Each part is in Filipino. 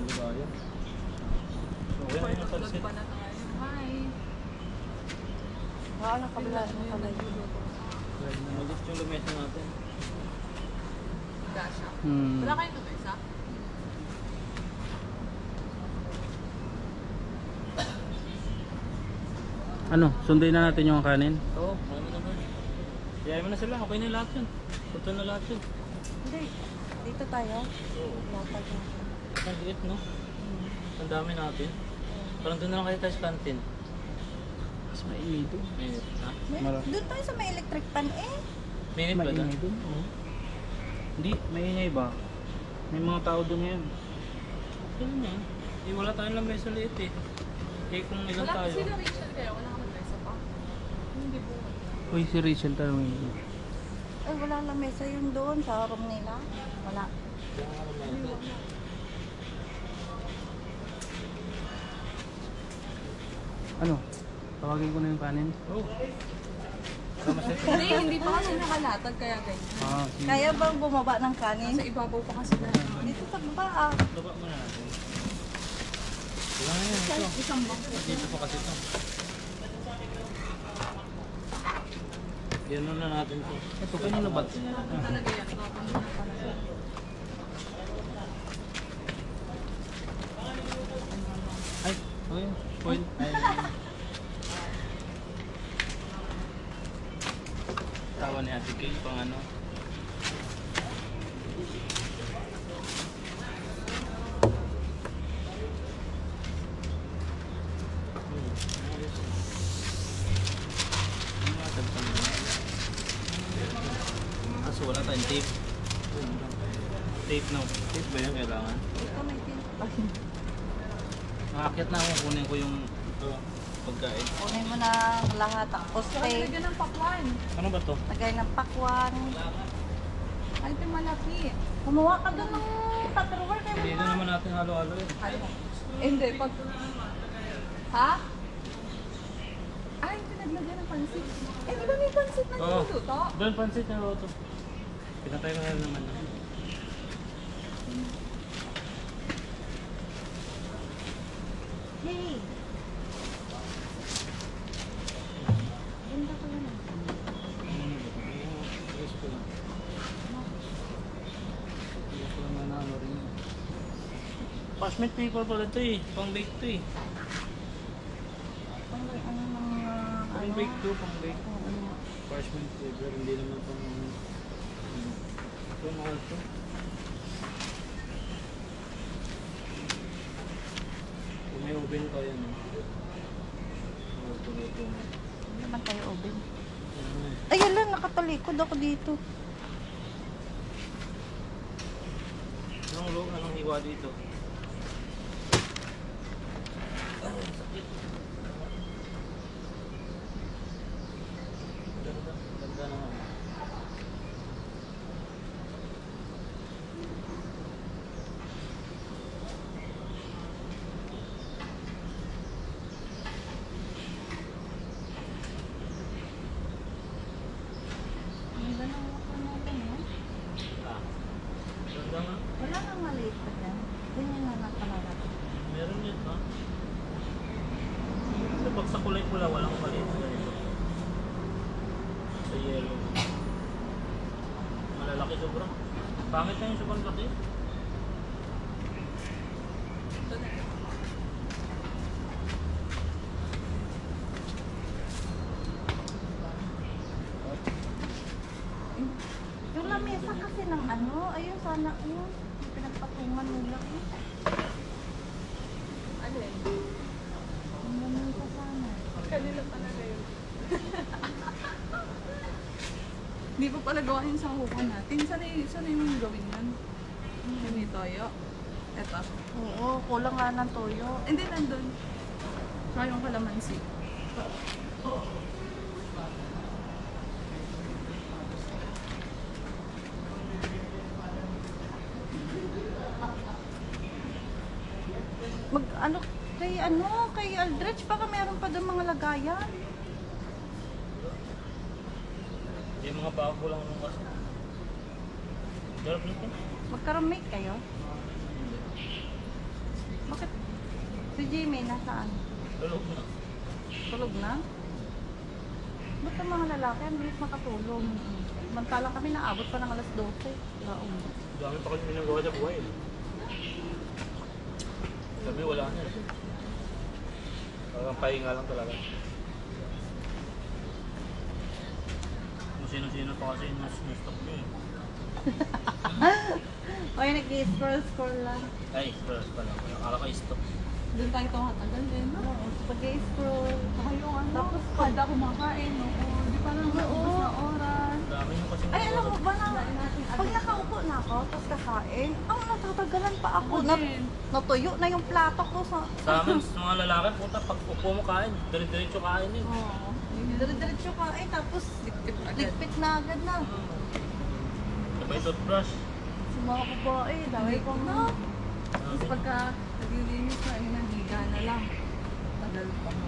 Ligaya. Okay na yung pansit. Hi. Wala na kabila ng kalayo. Malit yung lamesa natin. Dasha. Hmm. Wala kayong lamesa? Ano, sunduin na natin yung kanin? Oo, ano naman. Kaya mo na sila, okay na lahat yun. Punta na lahat yun. Hindi. Dito tayo. Oo. Lapag natin. Ang liit, no? Ang dami natin. Parang doon na lang kayo tayo sa canteen. Mas mainit doon. Minute, ha? Doon tayo sa may electric pan eh. Minute ba na? Maingay doon? Oo. Hindi, maingay ba? May mga tao doon ngayon. Ganun yan. Eh, wala tayong lamesa liit eh. Eh, kung ilan Wala tayo. kasi na Rachel kaya wala ka mag-mesa pa. Hindi po. Uy, si Rachel tanongin. Ay, wala lang mesa yun doon sa room nila. Wala. Kaya nga lamesa. Ano? Tawagin ko na yung kanin. Oo. Tama siya. Hindi pa kasi nakalatag kaya ganyan. Ah, sige. Kaya bang bumaba ng kanin? Sa ibabaw pa kasi na. Dito sa baba ah. Baba mo na natin. Wala na yan. Ito. Isang bangko. Dito pa kasi ito. Yan na natin ito. Ito, kanino ba? Talaga yan. Nakapunta na pala. Ay, okay. Foil. Ay. Tawa ni Ate Kay pang ano. Kaso wala tayong tape. Tape no. Tape ba yun kailangan? Dito may tin. Nakakit na ako. Kunin ko yung pagkain. Kunin mo na lahat. Tapos Saka steak. nilagyan ng pakwan. Ano ba to? Lagay ng pakwan. Ay, ito malaki. Kumuha ka doon ng Tupperware kay Hindi na mama. naman natin halo-halo yun. Ano? Hindi, pag... Ha? Ay, pinaglagyan ng pansit. Eh, di ba may pansit na Oo. niluluto? Doon pansit na roto. Pinatay mo na naman. Hey! Ganda ko yun ah. Parchment paper pala ito eh. Pang bake ito eh. Pang ano ng Pang bake to, pang bake. ano. Parchment paper, hindi naman pang... Ito mahal to. Kung may oven ka yan. Ito. Hindi naman tayo oven. Ay, yun nakatalikod ako dito. Anong hiwa dito? Ganda naman. Ang ganda ng wakon natin eh. Ah. Ganda nga. Wala nang maliit pa dyan. Ganyan na nakalagay. Meron yun, ha? So, pag sa kulay pula, walang maliit na ganito. Sa yellow. Malalaki sobrang. Pangit na yung sobrang laki. Ito na. Yung lamesa kasi ng ano, ayun sana yun. Pinagpatungan nila eh. Ano eh? Yung lamesa sana. Kanila talaga yun. Hindi pa pala gawa yun sa hukuan natin. Sana yung gawin yun? Hindi toyo. Eto. Oo, kulang nga ng toyo. Hindi, nandun. Saka yung kalamansi. Kay Aldrich, baka meron pa doon mga lagayan. Yung mga bago lang nung kasi. Darap nito. Magka-roommate kayo? Bakit? Si Jimmy, nasaan? Tulog na. Tulog na? Ba't ang mga lalaki, ang bilis makatulog? Samantalang kami naabot pa ng alas 12. Laon. Dami pa kami ginagawa sa buhay. Kami wala na. Parang pahinga lang talaga. Kung sino-sino pa kasi na-stop nyo eh. O yun, nag-scroll lang. Ay, first pa lang. Akala ko stop. Doon tayo tumatagal din. No? Pag-scroll. Saka yung ano, Tapos kada kumakain, no? Di pa lang ubos na oras. Dami nyo kasi Ay, alam mo ba na, pag nakaupo na ako, tapos kakain, ang natatagalan pa ako. Ako din. Natuyo na yung plato ko sa... Sa amin, sa mga lalaki, puta, pag upo mo kain, dire-diretso kain eh. Oo. Dire-diretso kain, tapos Ligpit agad. ligpit na agad na. Sabay toothbrush. Sa mga babae, dami pang... No? Tapos pagka naglilinis na, yun ang higa na lang. Tagal pa mo.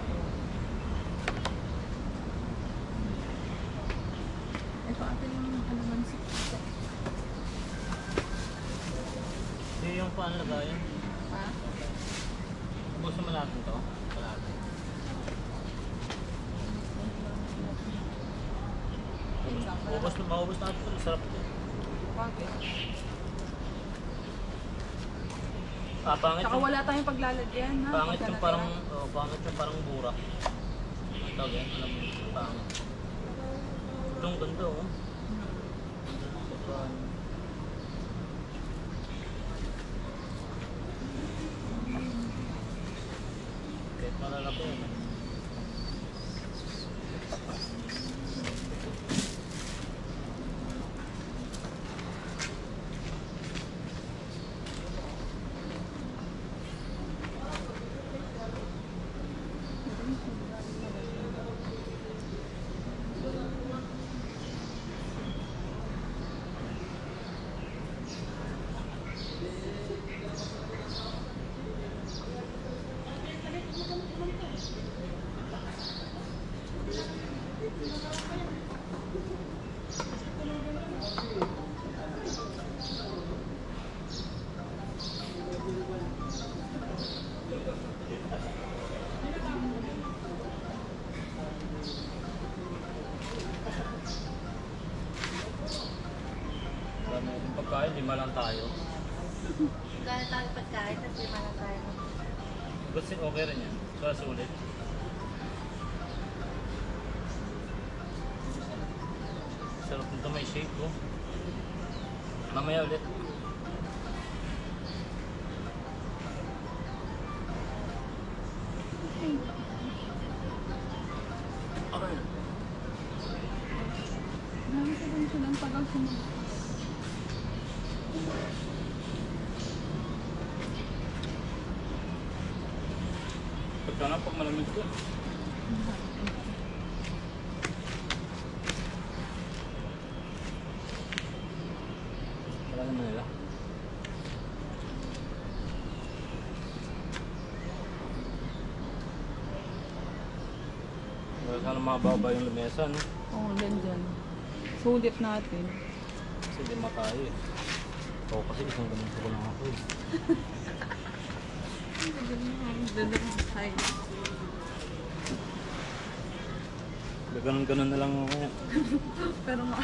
Ito ate yung kalamansi. Hindi yung paano lagayan. Ha? Ubusin mo natin to. Palagi. Maubos natin ito. Masarap ito. Bakit? Pangit Saka yung, wala tayong paglalagyan, ha? pangit yung parang, pangit yung parang burak. Ang tawag yan, alam mo yung pangit. Itong ganda oh. Kahit malalaki yun. Marami yung pagkain, lima lang tayo. Gano'n tayo pagkain, tapos lima na tayo. Kasi okay rin yan. Kaya sulit. Sarap nito, may shake oh. Mamaya ulit. Okay. Dami ko din silang tagal sumunod. Pagka nga pag malamig ko. Wala naman nila. Wala sana mababa yung lamesa, no? Oo, dyan. Sulit natin. Kasi di makayo eh. Oo, kasi isang ganun ko lang ako eh. Dala ko tayo. Ganun-ganun na lang ako. Pero nga.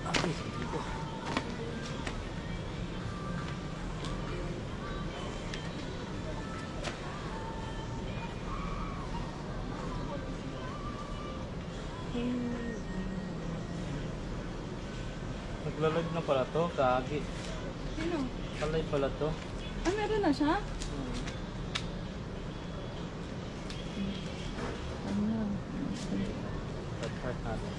Ay, sige ko. Naglalag na pala to, kagi. Sino? Palay pala to. Ah, meron na siya? Ano na? Start natin.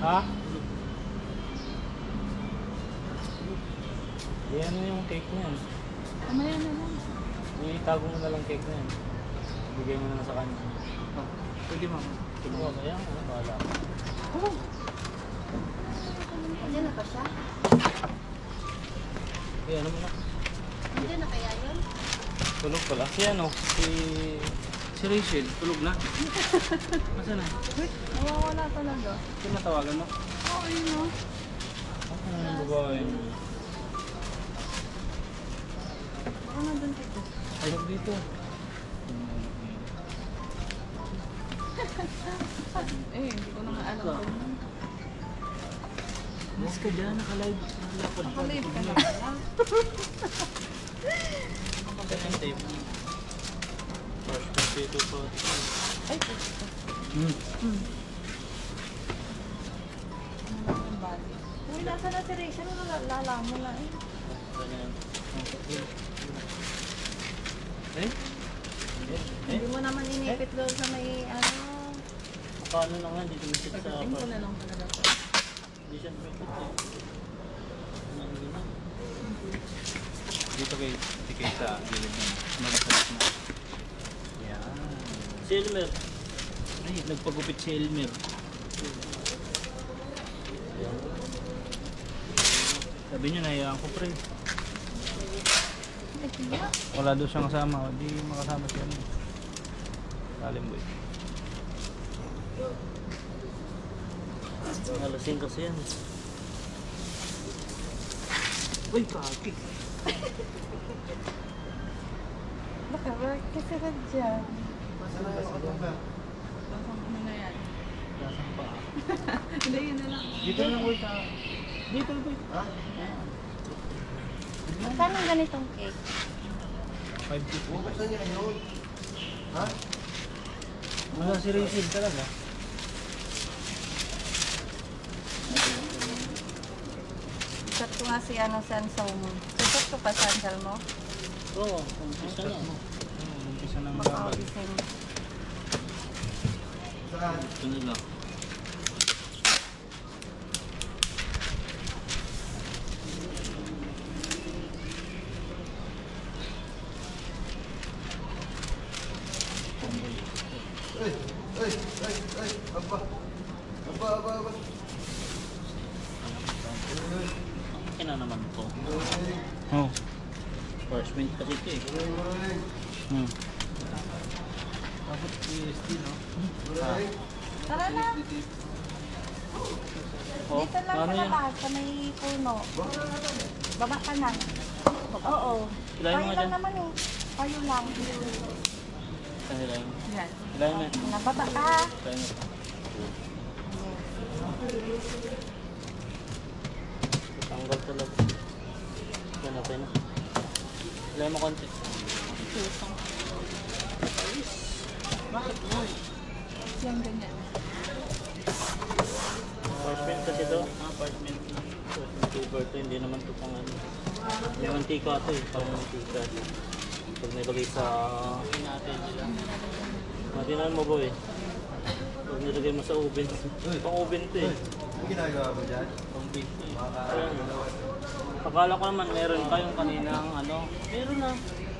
Ha? Yan yung cake na yan. Mamaya na lang. Itago mo na lang cake na yan. Ibigay mo na lang sa kanya. Oh, pwede mama. Oo, kaya ano, bahala ka. Oh, Andiyan na pa siya? Kaya ano mo na? Andiyan na kaya yun? Tulog pala. Si ano? Si Rachel. Tulog na. Masa na? nawawala talaga. Sino natawagan mo? Oo, yun o. Ako na yung babae. Baka nandun dito. Tulog dito. Hindi ko naman alam kung Mas ka dyan, naka-live. nakalive ka na pala. Second tape. First potato pa. Ay, puto. Hmm. Ano naman yung body? Uy, nasa na si Rachel? Lala mo na eh. Ganyan. Eh? Hindi mo naman inipit doon sa may ano. Paano na nga, hindi tumisit sa Pagdating ko na lang talaga to. Hindi siya tumisit eh. Ano na? Dito kay sa gilid na. Malasas na. Yan. Si Elmer. Ay, nagpagupit si Elmer. Sabi niya, nahiyaan ko pre. Wala doon siyang kasama. Hindi makasama siya. Salim boy. Alasing kasi yan. Uy, kaki. Naka-work kasi ka dyan. Lasang ano na yan? Lasang pa. Hindi, yun na lang. Dito lang boy sa... Dito boy. Magkano ang ganitong cake? 550. Buksan niya yun. Ha? Wala si Rachel talaga. Chat ko nga si ano, Sansal mo. Chat ko pa Sansal mo? Oo, umpisa na. Umpisa ng babag. Makaogising. Saan? Ito nila. Ay, ay, ay, ay, aba. Aba, aba, aba. Akin na naman to. Maraming, Oh. First mint kasi ito eh. maraming, Hmm. Dapat USD no? maraming. Tara na. Oh, Dito lang ano sa yan? labas, sa may puno. Baba ka na. Oo. Ilayin mo Payo nga lang dyan. naman eh. Payo lang. Saan ilayin mo? Yan. Ilayin mo. Nababa ka. Ilayin mo. Tanggal talaga. Yan, okay na. Ilayin mo konti. Bakit mo? Yan, ganyan. First mint kasi ito. First mint. First mint flavor ito. Hindi naman ito pang ano. Yung mantika ito eh. Pang mantika. Pag nilagay sa... Matinan mo boy. Pag nilagay mo sa oven. Pang oven ito eh. Ang ginagawa mo dyan? Pang bake eh. Makakain mo naman. Akala ko naman meron kayong kaninang ano. Meron na.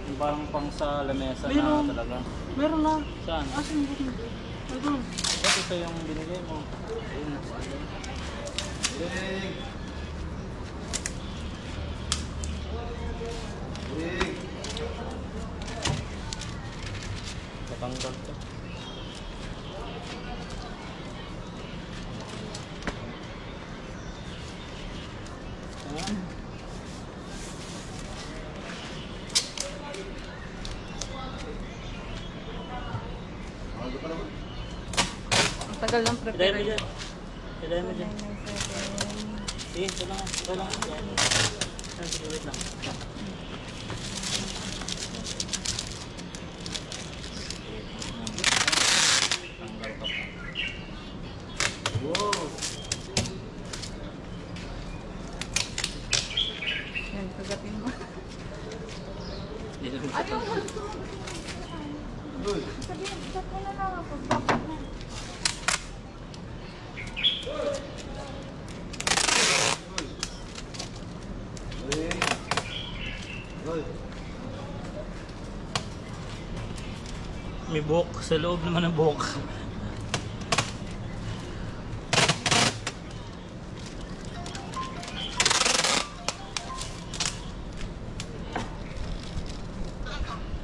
Yung parang pang sa lamesa na talaga. Meron na. Saan? Asan mo? Ito. Ba't ito yung binigay mo? Ayun. Ring! Ring! Tatanggal to. Ah. Bago pa naman. Ang tagal ng Ilayin mo preparation. dyan. Ilayin mo dyan. 997. Sige, ito lang. Ito lang. Sige, wait lang. Tanggal ka pa. Wow! Yan, kagatin mo. Hindi naman Ayun! Uy! Sabihin, chat mo na lang ako. Bakit na? Ring! May buhok. Sa loob naman ng buhok.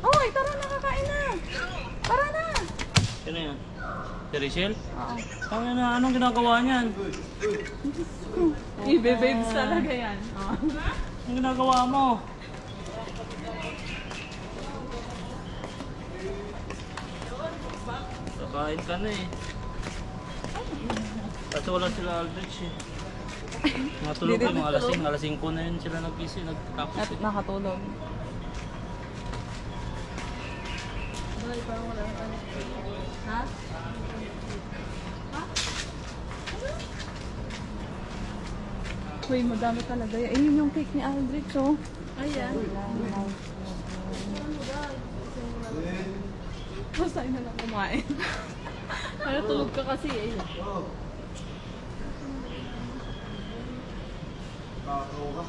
Hoy, tara na, kakain na. Tara na. Sino yan? Si Rachel? Oo. Tama na, anong ginagawa niyan? Ibe-babes talaga yan. Oo. Anong ginagawa mo? Kakain ka na eh. Kasi wala sila Aldrich eh. Matulog ko mga alas 5 na yun sila nag-busy, nagtapos At eh. nakatulog. Ha? Uy, madami talaga yan. Ayun yung cake ni Aldrich, oh. Ayan. Basta na lang kumain. Ano, tulog ka kasi eh. Nakakaw ka.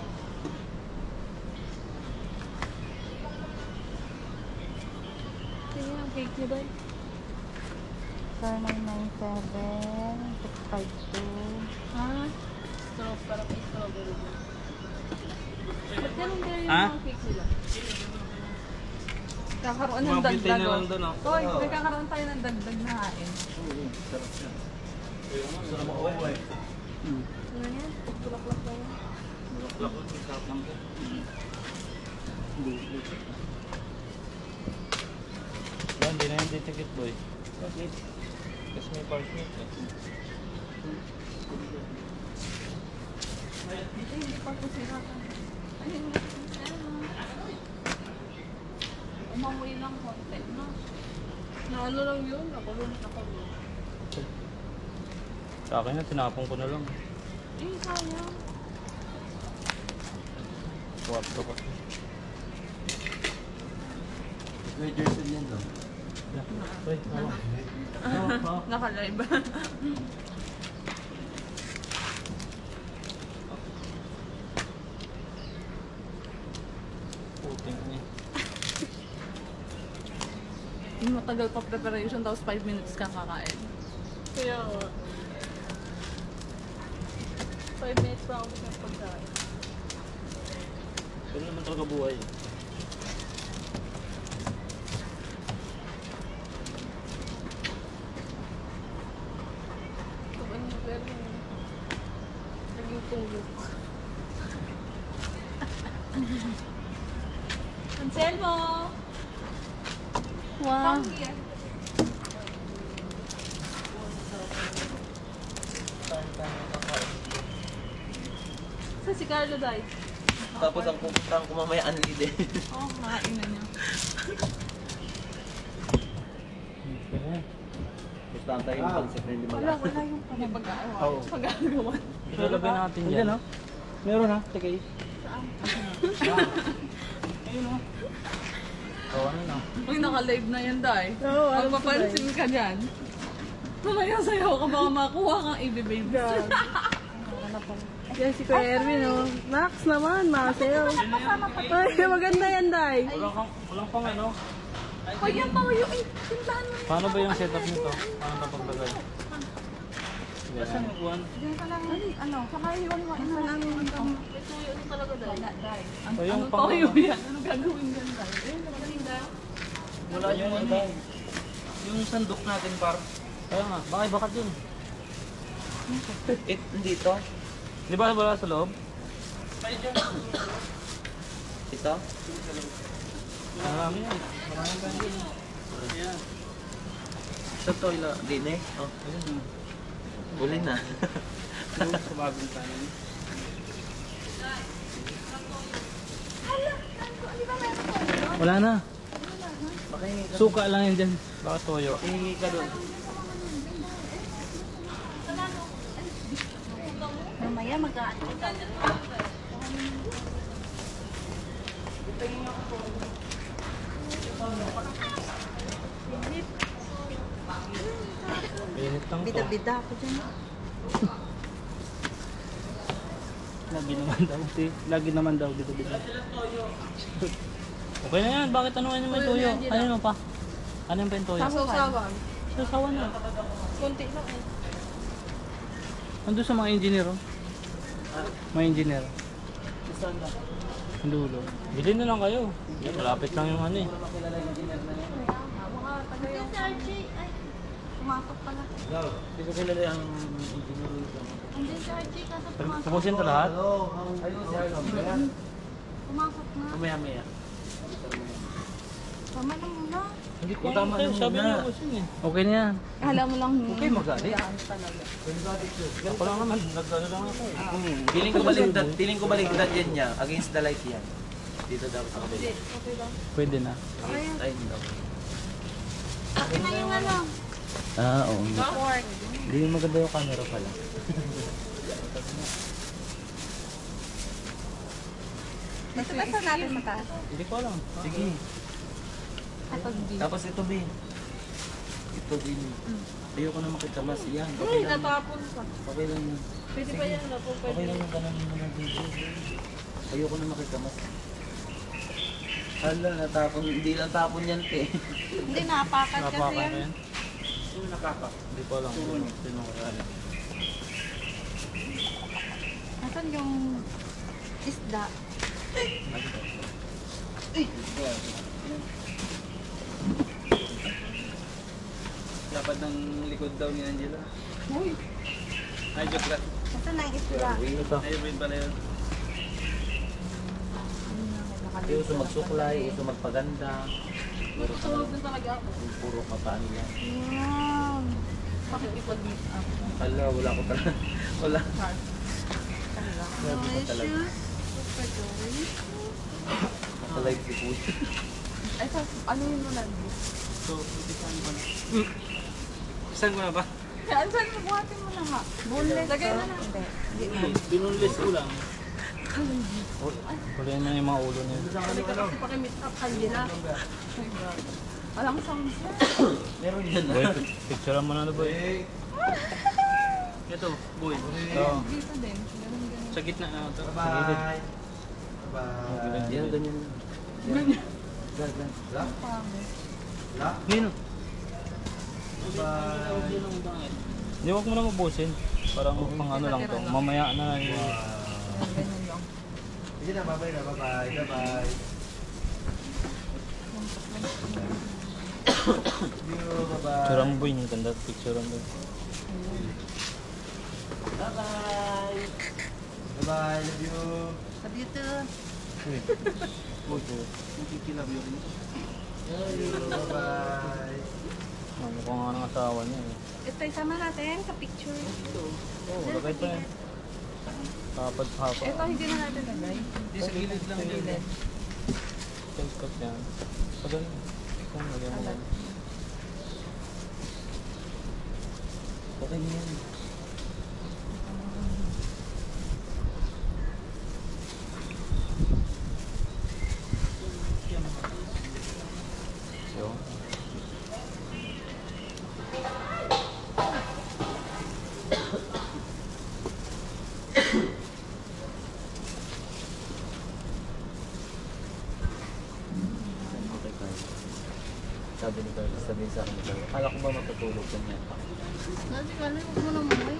Kaya ang cake niya ba? 4997 652. Ha? So, parang may strawberry. Ba't ganun kaya yung Ha? mga cake nila? Kakaroon ng Mga bintay dagdag, na oh. lang doon, oh. Hoy, nagkakaroon tayo ng dagdag na hain. Sarap yan. Sarap ako eh. Ano yan? Bulaklak ba yan? Lakot, sarap lang ko. Ba, hindi na yung titikit boy. Bakit? Kasi may parchment eh. Hindi pa ito sira. Ayun nga. Umamoy lang konti, no? Na ano lang yun? Nakulong. Sa akin na, tinapon ko na lang. Eh, sayang. Kwarto ko. May jersey yan no? Uy, ano? Naka-live. Puting niya. Yung matagal pa preparation, tapos 5 minutes kang kakain. Kaya nga. 5 minutes pa ako sa pagkain. Ganun naman talaga buhay. Kung ano na pero naging tulog. Anselmo! Wow. Sa si Carlo, Day. Tapos ang pupuntahan ko mamaya Anli din. Oo, oh, nakain na niya. Pustahan tayo yung pansip na hindi Wala, mag- wala yung pag-agawa. Oo. Pag-agawa. Ilalagay natin yan. no? Meron ha, sige. Ayun o. Oo, ano na. Uy, naka-live na yan, Day. Oo, alam ko, Magpapansin ka dyan. Mamaya sayaw ka, baka makuha kang baby. Yan si Kuya Erwin, oh. Max naman, Marcel. Ay, maganda yan, Day. Walang pang ano. Uy, yan pa, yung tindahan mo. Paano ba yung setup nito? Paano ito paglagay? Saan yung buwan? Diyan ka lang, ano, saka hiwa-hiwain na lang. May tuyo na talaga, Day. O yung Ano pang pa yun yan? Ano gagawin dyan, Day? Ayun, magaling, Day. Wala yung ano. Yung sandok natin par. Kaya nga, bakit bakat yun? Dito. Di ba wala sa loob? Ito. Marami yan. Maraming ganyan. Ayan. Sa toilet. Din eh. Oh. Ayun. Uli na. Sa bagong kanan. Wala na. Suka lang yan dyan. Baka toyo. Hihingi ka doon. Mamaya mag-aano. Init lang to. Bida-bida ako dyan. Lagi naman daw. Lagi naman daw dito dito. Okay na yan. Bakit ano may toyo? Ano pa? Ano yung bentoya? Sasawan. Sasawan na. Konti lang eh. Nandun sa mga engineer, oh. Mga engineer. Ang dulo. Bili na lang kayo. Yan, malapit lang yung ano eh. Pumasok pala. Hindi ko kilala ang engineer dito. Andun si Archie kaso pumasok. Tapusin ito lahat. Ayun si Arlo. Pumasok na. Mamaya-maya. Tama na muna. Hindi ko Tama alam. na Sabi muna. niya boss yun eh. Okay na yan. Kala mo lang Okay, magalit. Talaga. Ako lang naman. Nagdalo lang ako. Feeling ko baligtad yan niya. Against the light yan. Dito daw sa kabila. Pwede na. Ay, daw. Akin na yung ano. Oo. Hindi maganda yung camera pala. Dito ba sa natin sa taas? Hindi ko alam. Sige. Ito din. Tapos ito din. Ito din. Ayoko na makita mas yan. Ay, Okay lang. natapon pa. Okay lang yun. Pwede pa yan na po. Okay lang yung kanan mo ng video. Ayoko na makita mas. Hala, natapon. Hindi natapon yan, te. Hindi, napakat kasi Napakan yan. na yan. Sino nakapak? Hindi ko alam. Sino ko alam. Nasaan yung isda? Dapat ng likod daw ni Angela. Ay, joke lang. Nasaan na yung isda? Ito. Ay, rin pala yun. Uso magsuklay, uso magpaganda. Susunod na talaga ako. Puro kataan yan. Wow. Pakikipag-meet up. Hala, wala ko talaga. Wala. Delicious. Super delicious. Nakalive si Puyo. Ay, ano yung nulan? So, saan ko na? Saan ko na ba? Kaya, saan mo buhatin mo na nga? Boneless. Lagay na lang. Binunlis ko lang. Kulihan na yung mga ulo niya. Halika kasi pakimit up kanila. Oh my God. Walang sounds yan. Meron yan. Boy, picturean mo na na boy. Ito, boy. Ito. Dito din. Ganun, ganun. Sa gitna na ito. Bye. Bye. Yan, ganyan. Ganyan. Yan. Pangit. Nino. Bye. Hindi, wag mo na mabusin. Parang pang ano lang to. Mamaya na yung... Ganyan lang. Sige na, bye-bye na. Bye-bye. Bye-bye. Bye-bye. Picturean mo boy. Yung ganda picturean mo. Bye-bye. Bye-bye. Love you. Sabi ito. Nakikilab yun. Love you. Bye-bye. Ano ko nga ng asawa niya eh. Ito, isama natin sa picture. Oo, lagay pa yan. Kapad-kapad. Ito, hindi na natin lagay. Hindi sa gilid lang yun. Cut yan. Pag ano. Kung lagyan mo lang. Okay na yan. Yun. Sabi ni Carlos, sabihin sa akin ni Carlos, akala ko ba matutulog ka niya? Kasi kala, huwag mo na umuwi.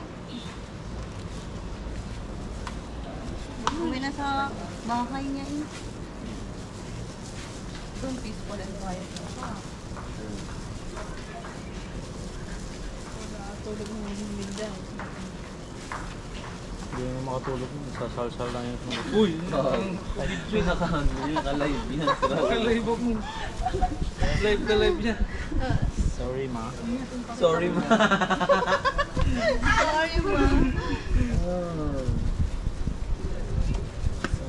Umuwi na sa bahay niya eh. Doon, peaceful and quiet. Tulog mo yung midday. Hindi mo makatulog mo. Sasal-sal lang yung tulog. Uy! May naka-live yan. Live mo. Live ka live niya. Sorry ma. Sorry ma. Sorry, ma.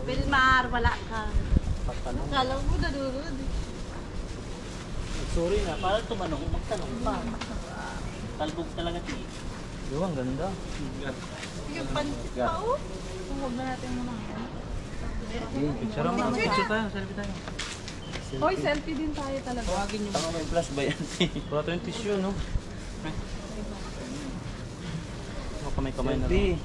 Wilmar, wala ka. Pagtanong. Kala mo nadurod. Sorry na. Para tumanong, magtanong pa. Talbog talaga ti. Yung ang ganda. Yung pansit pa oh. Huwag na natin muna. Picture mo. Picture tayo, selfie tayo. Hoy, selfie din tayo talaga. Tawagin niyo. Tama may flash ba yan? Wala tayong tissue, no? Kamay-kamay na lang. Selfie.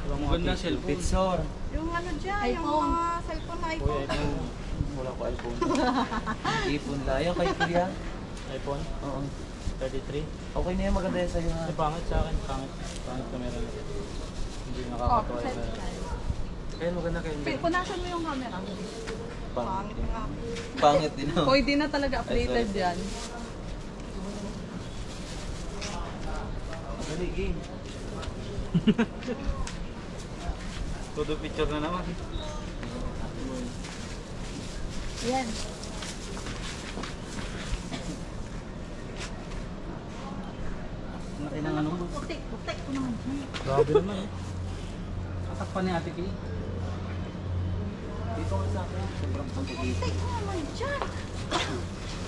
Walang mga Maganda tissue. cellphone. Pitsor. Yung ano dyan, yung iPhone. mga cellphone na Uy, iPhone. iPhone. Wala ko iPhone. Ipon lang. Ayaw kay Kuya. iPhone Oo. 33. Okay na yan, maganda yan sa'yo ha. Ay, pangit sa akin. Pangit camera na. Hindi Oh, nakakatawa set. yung camera. Kaya maganda kayo. Punasan mo yung camera. Pangit. nga. Pangit din ako. Hoy, di na talaga updated yan. Dali, game. Todo picture na naman. Yan. Laki ng ano mo. Putik ko naman. Grabe naman eh. Katakpan ni Ate Kay. Dito ka sa akin. Sobrang puti dito. Putik ko naman dyan.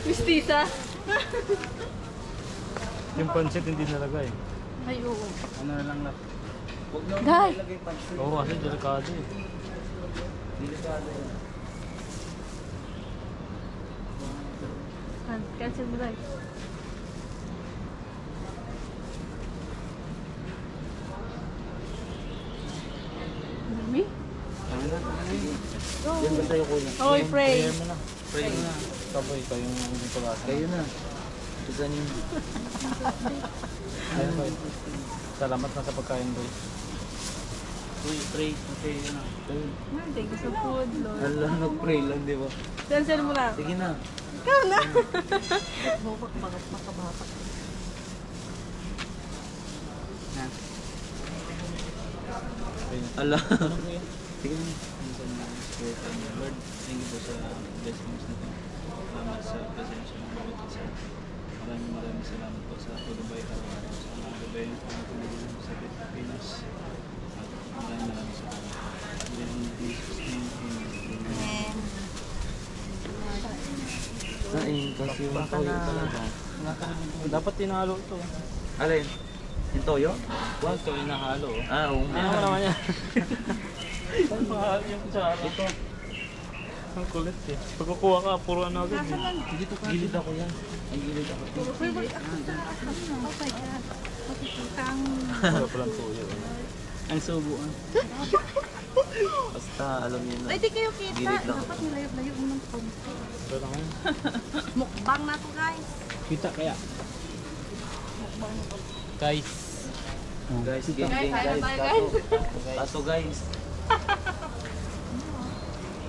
Mistisa? Yung pancit hindi nalagay. Ay, oo. Ano na lang na. Huwag na Day! ilagay pansin. Oo kasi delikado eh. Delikado yan. Cancel mo tayo. Mami? Ano na? Yan ba tayo kuya? Hoy, pray. Prayer mo na. Pray mo na. Sabay kayo yung kulasa. Kayo na. Isa niyo. Ayun boy. Salamat na sa pagkain boy. Uy, pray. Okay, yun na. Thank you sa food, Lord. Hala, nag-pray lang, di ba? Cancel mo na. Sige na. Ikaw na. Bubak, bakit makabata? Yan. Pray na. Hala. Sige na. Lord, thank you po sa blessings na ito. Salamat sa presensya ng bawat isa. Maraming salamat po sa tulubay araw-araw sa mga gabay ng pangatuloy sa Pilipinas. At maraming salamat. In Jesus' name, amen. Kain kasi yung toyo talaga. Dapat tinalo ito. Alin? Yung toyo? Wow, ito inahalo. Ah, oo nga. Ano mo naman yan? Saan mahal yung kutsara? Ito. Ang kulit eh. Pag kukuha ka, puro ano agad eh. Dito ka. Gilid ako yan. Ang gilid ako. Wait, oh my God. Matututang. Wala palang tuyo. Ang subuan. Basta alam niyo na. Ay, di kayo kita. Gilid lang. Dapat nilayot-layot mo ng phone. Ito lang yan. Mukbang na to, guys. Kita kaya. Guys. Guys, game, Guys, game, ayaw guys. tayo, Kaso guys.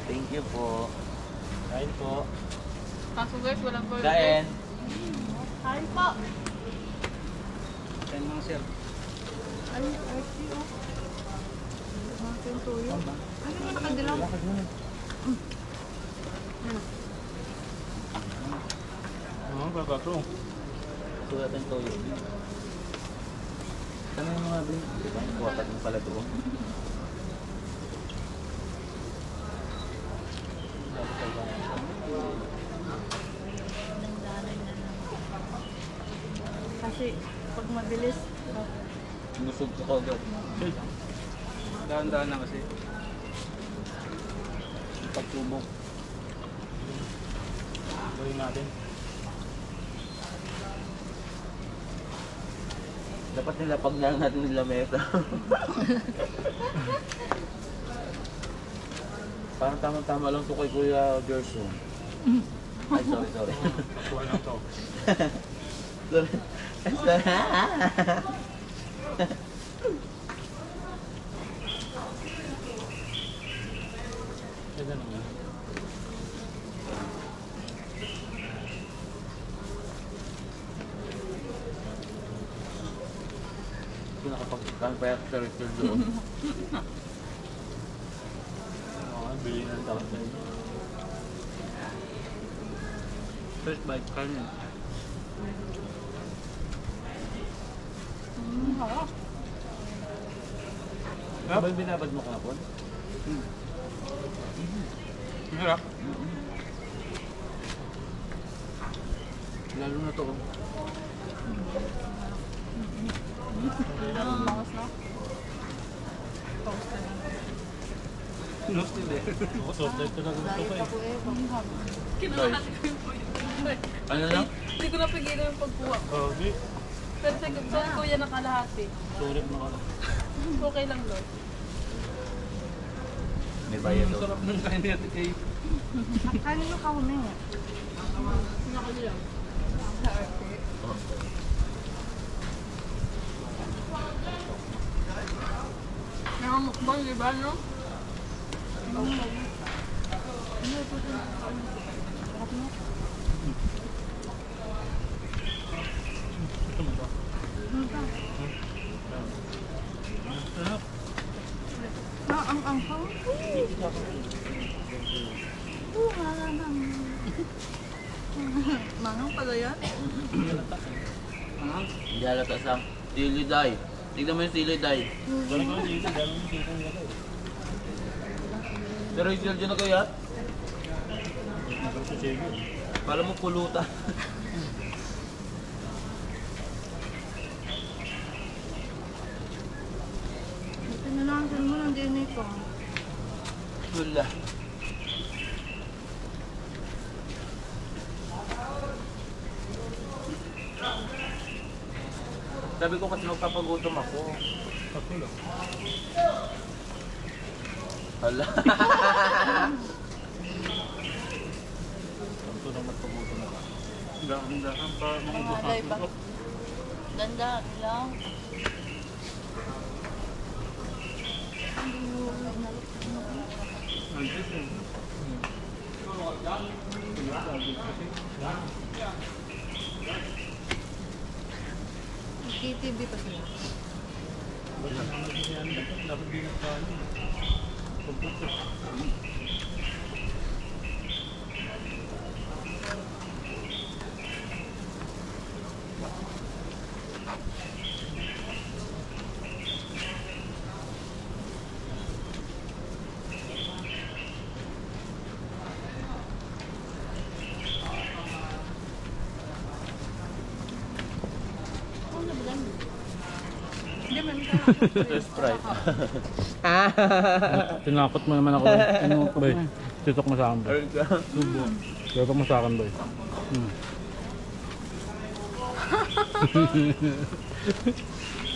Thank you po. Kain po. Kaso guys, walang burger. Kain. Kain po. Kain mga sir. Ay, RC, oh. Mga pintuyo. Ano yung nakadilaw? Oo, kakato. Sulat ang toyo. Sana yung mga bling? Diba? Watak mo pala ito. Kasi pag mabilis, Busog ko agad. Dahan-dahan na kasi. Pagsubok. Gawin natin. Dapat nilapag na lang natin nila meta. Parang tama-tama lang to kay Kuya Gerson. Ay, sorry. Kuha lang to. Ganda naman. Hindi nakapag-convert character doon. Oo, bili ng tawag tayo. First bite, kanin. harap. Ba yung binabad mo kahapon? Harap. Lalo na to. Ang bangas na. No, still eh. Oo, soft life talaga gusto ko eh. Kinakati ko yung point. Ano lang? Hindi ko napigilan yung pagkuha. Oh, di. Pero sa kuya nakalahati. Sorry na ka. Okay lang, Lord. May bayad Ang daw. sarap ng kain natin kay... Kanino ka humingi? Nakalilang. Nangamukbang, di ba, no? Sarap. Ang anghang. Mangang pala yan. Hindi halata sa sili day. Tignan mo yung sili day. Balik ko dito, dami yung dito ng gato. Pero yung sili na kaya, Nagkaroon sa Chego. pala mo pulutan. Pinalasan mo ng DNA ko. Wala. Sabi ko kasi magpapagutom ako. Tatlo lang. Hala. Tatlo lang magpabuto na ba? Dahan-dahan pa maubos Malay ang ba? tutok. Ganda lang. Andres eh. KTV pa sila. Dapat din ang paano. Pagputo. Hindi, may masarap. Sprite. Tinakot mo naman ako. Ano, boy? Tutok mo sa akin, boy. Subo. Tutok mo sa akin, boy.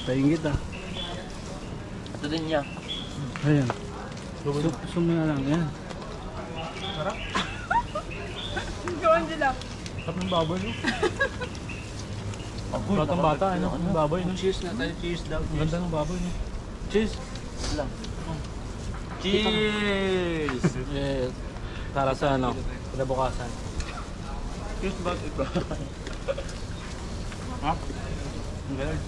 Paingit ah. Ito din niya. Ayan. Zoom mo na lang. Ayan. Gawin sila. Sarap ng baboy, no? Batang bata, ano? Ang baboy, no? Cheers na tayo. Cheers daw. Ang ganda ng baboy, no? Cheers. Lang. Cheers! Yes. Para sa ano? Kinabukasan. Cheers ba ito? Ha? Ang galing.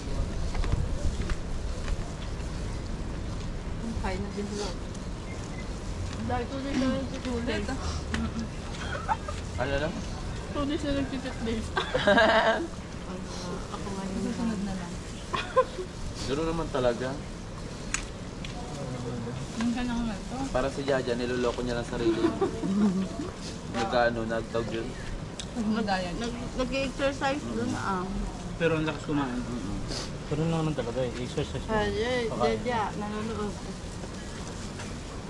Kain na din sila. Dahil tuloy na yung susulit. Ano lang? Tuloy sila nag-cheat days. Ako ngayon. Susunod na lang. Gano'n naman talaga. Yung ka nang ito. Para si Jaja, niloloko niya lang sarili. Nagtawag yun. Nag-exercise doon Pero ang lakas kumain. Pero lang naman talaga eh. Exercise. Jaja, nanonood.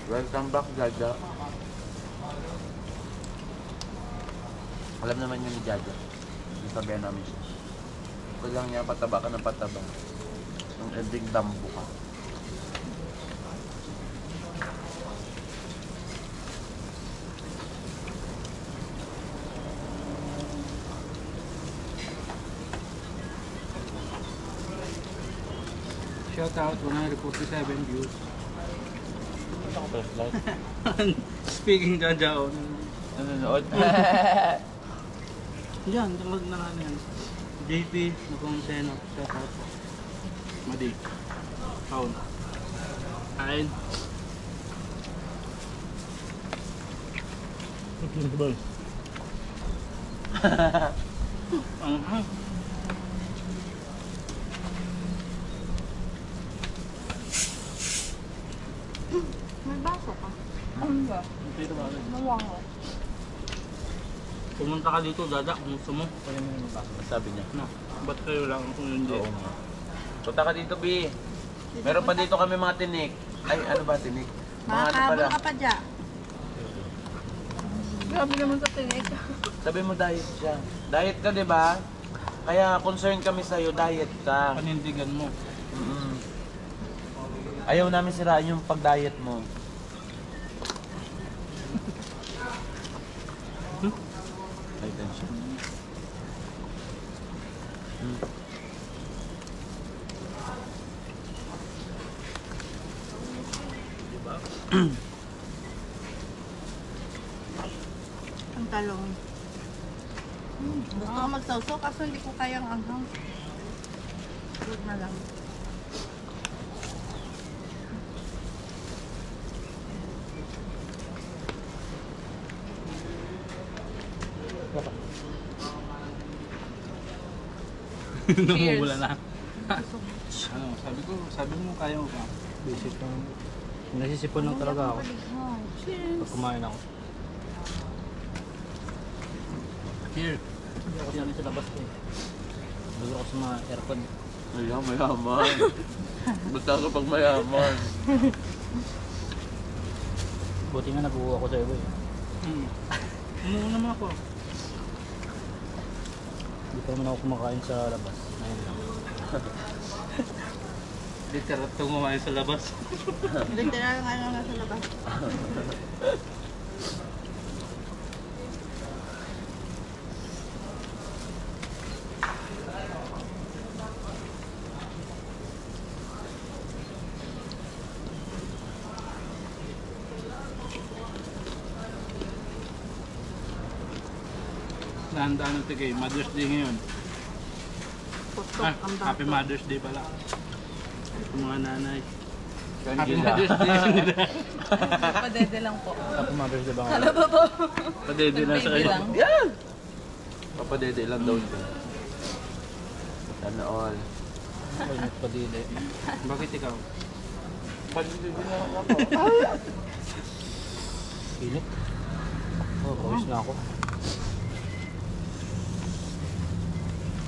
Welcome back, Jaja. Alam naman yun ni Jaja. Sabihan namin siya. Kung lang niya, pataba ka ng pataba. Nung ending dambo ka. Shout out, 147 views. Ako first live. Speaking Jajao. Nanonood? Diyan, tanggal na nga yan. JP, Nagkonseno, shout out. Madi. Kaun. Kain. Ito ba? Ang hang. May baso ka. Ano ba? Dito ba? Nawango. Pumunta ka dito, Dada, kung gusto mo. Kaya mo yung baka. Sabi niya. No, ba't kayo lang kung hindi? Oo nga. Punta ka dito, B. Meron pa dito kami mga tinik. Ay, ano ba tinik? Mga ano pala. Makakabol ka pa dyan. Grabe naman sa tinig. Sabi mo diet siya. Diet ka, di ba? Kaya concern kami sa'yo, diet ka. Panindigan mo. Mm-mm. Ayaw namin sirain yung pag-diet mo. Ay, tension. Diba? Ang talong. Gusto ko magsawsaw kaso hindi ko kayang anghang. Huwag na lang. Namumula na. Ano, sabi mo kaya mo pa. Basic lang. Nasisipon lang talaga ako pag kumain ako. Here. Hindi ako sanay sa labas ko eh. Gusto ko sa mga aircon. Ayan, mayaman. Basta ka pag mayaman. Buti nga nag-uwa ako sa iba eh. Umuuna naman ako. Hindi pa naman ako kumakain sa labas. Ngayon lang. Literal itong kumain sa labas. Literal nga lang nasa labas. Nahandaan natin kay Mother's Day ngayon. Putok ang bato. Happy Mother's Day pala. Sa mga nanay. Happy Kandila. Mother's Day. Padede lang po. Happy Mother's Day ba nga? Ano ba to? Padede na sa Baby kanya. lang. Yan! Papadede lang daw ito. Sana all. Ay, nagpadili. Bakit ikaw? Padede lang ako. Init. Oh, pawis na ako.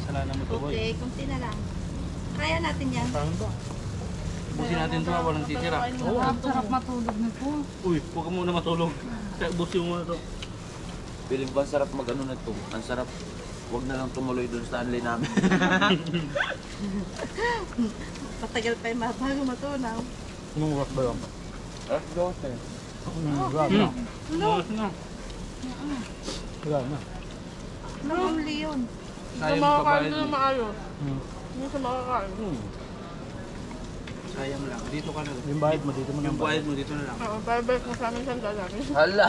Salala mo to, boy. Okay, kunti na lang. Kaya natin yan. Parang ba? Busin natin to, walang titira. Oo, ang sarap matulog nito. Uy, huwag ka muna matulog. Kaya busin mo na to. Piling ko ang sarap mag-ano na ito. Ang sarap. Huwag na lang tumuloy dun sa Stanley namin. Patagal pa yung bago matunaw. Anong rock ba yun? Let's go, sir. Wala na. Bukas na. Wala na. Namamli yun. Sayang magbabayad mo. maayos. Hmm. Hindi sa makakain. Sayang lang. Dito ka na lang. Yung bayad mo, dito mo Yung nang bayad mo dito na lang. Oo, babalik mo sa amin sandal namin. Hala!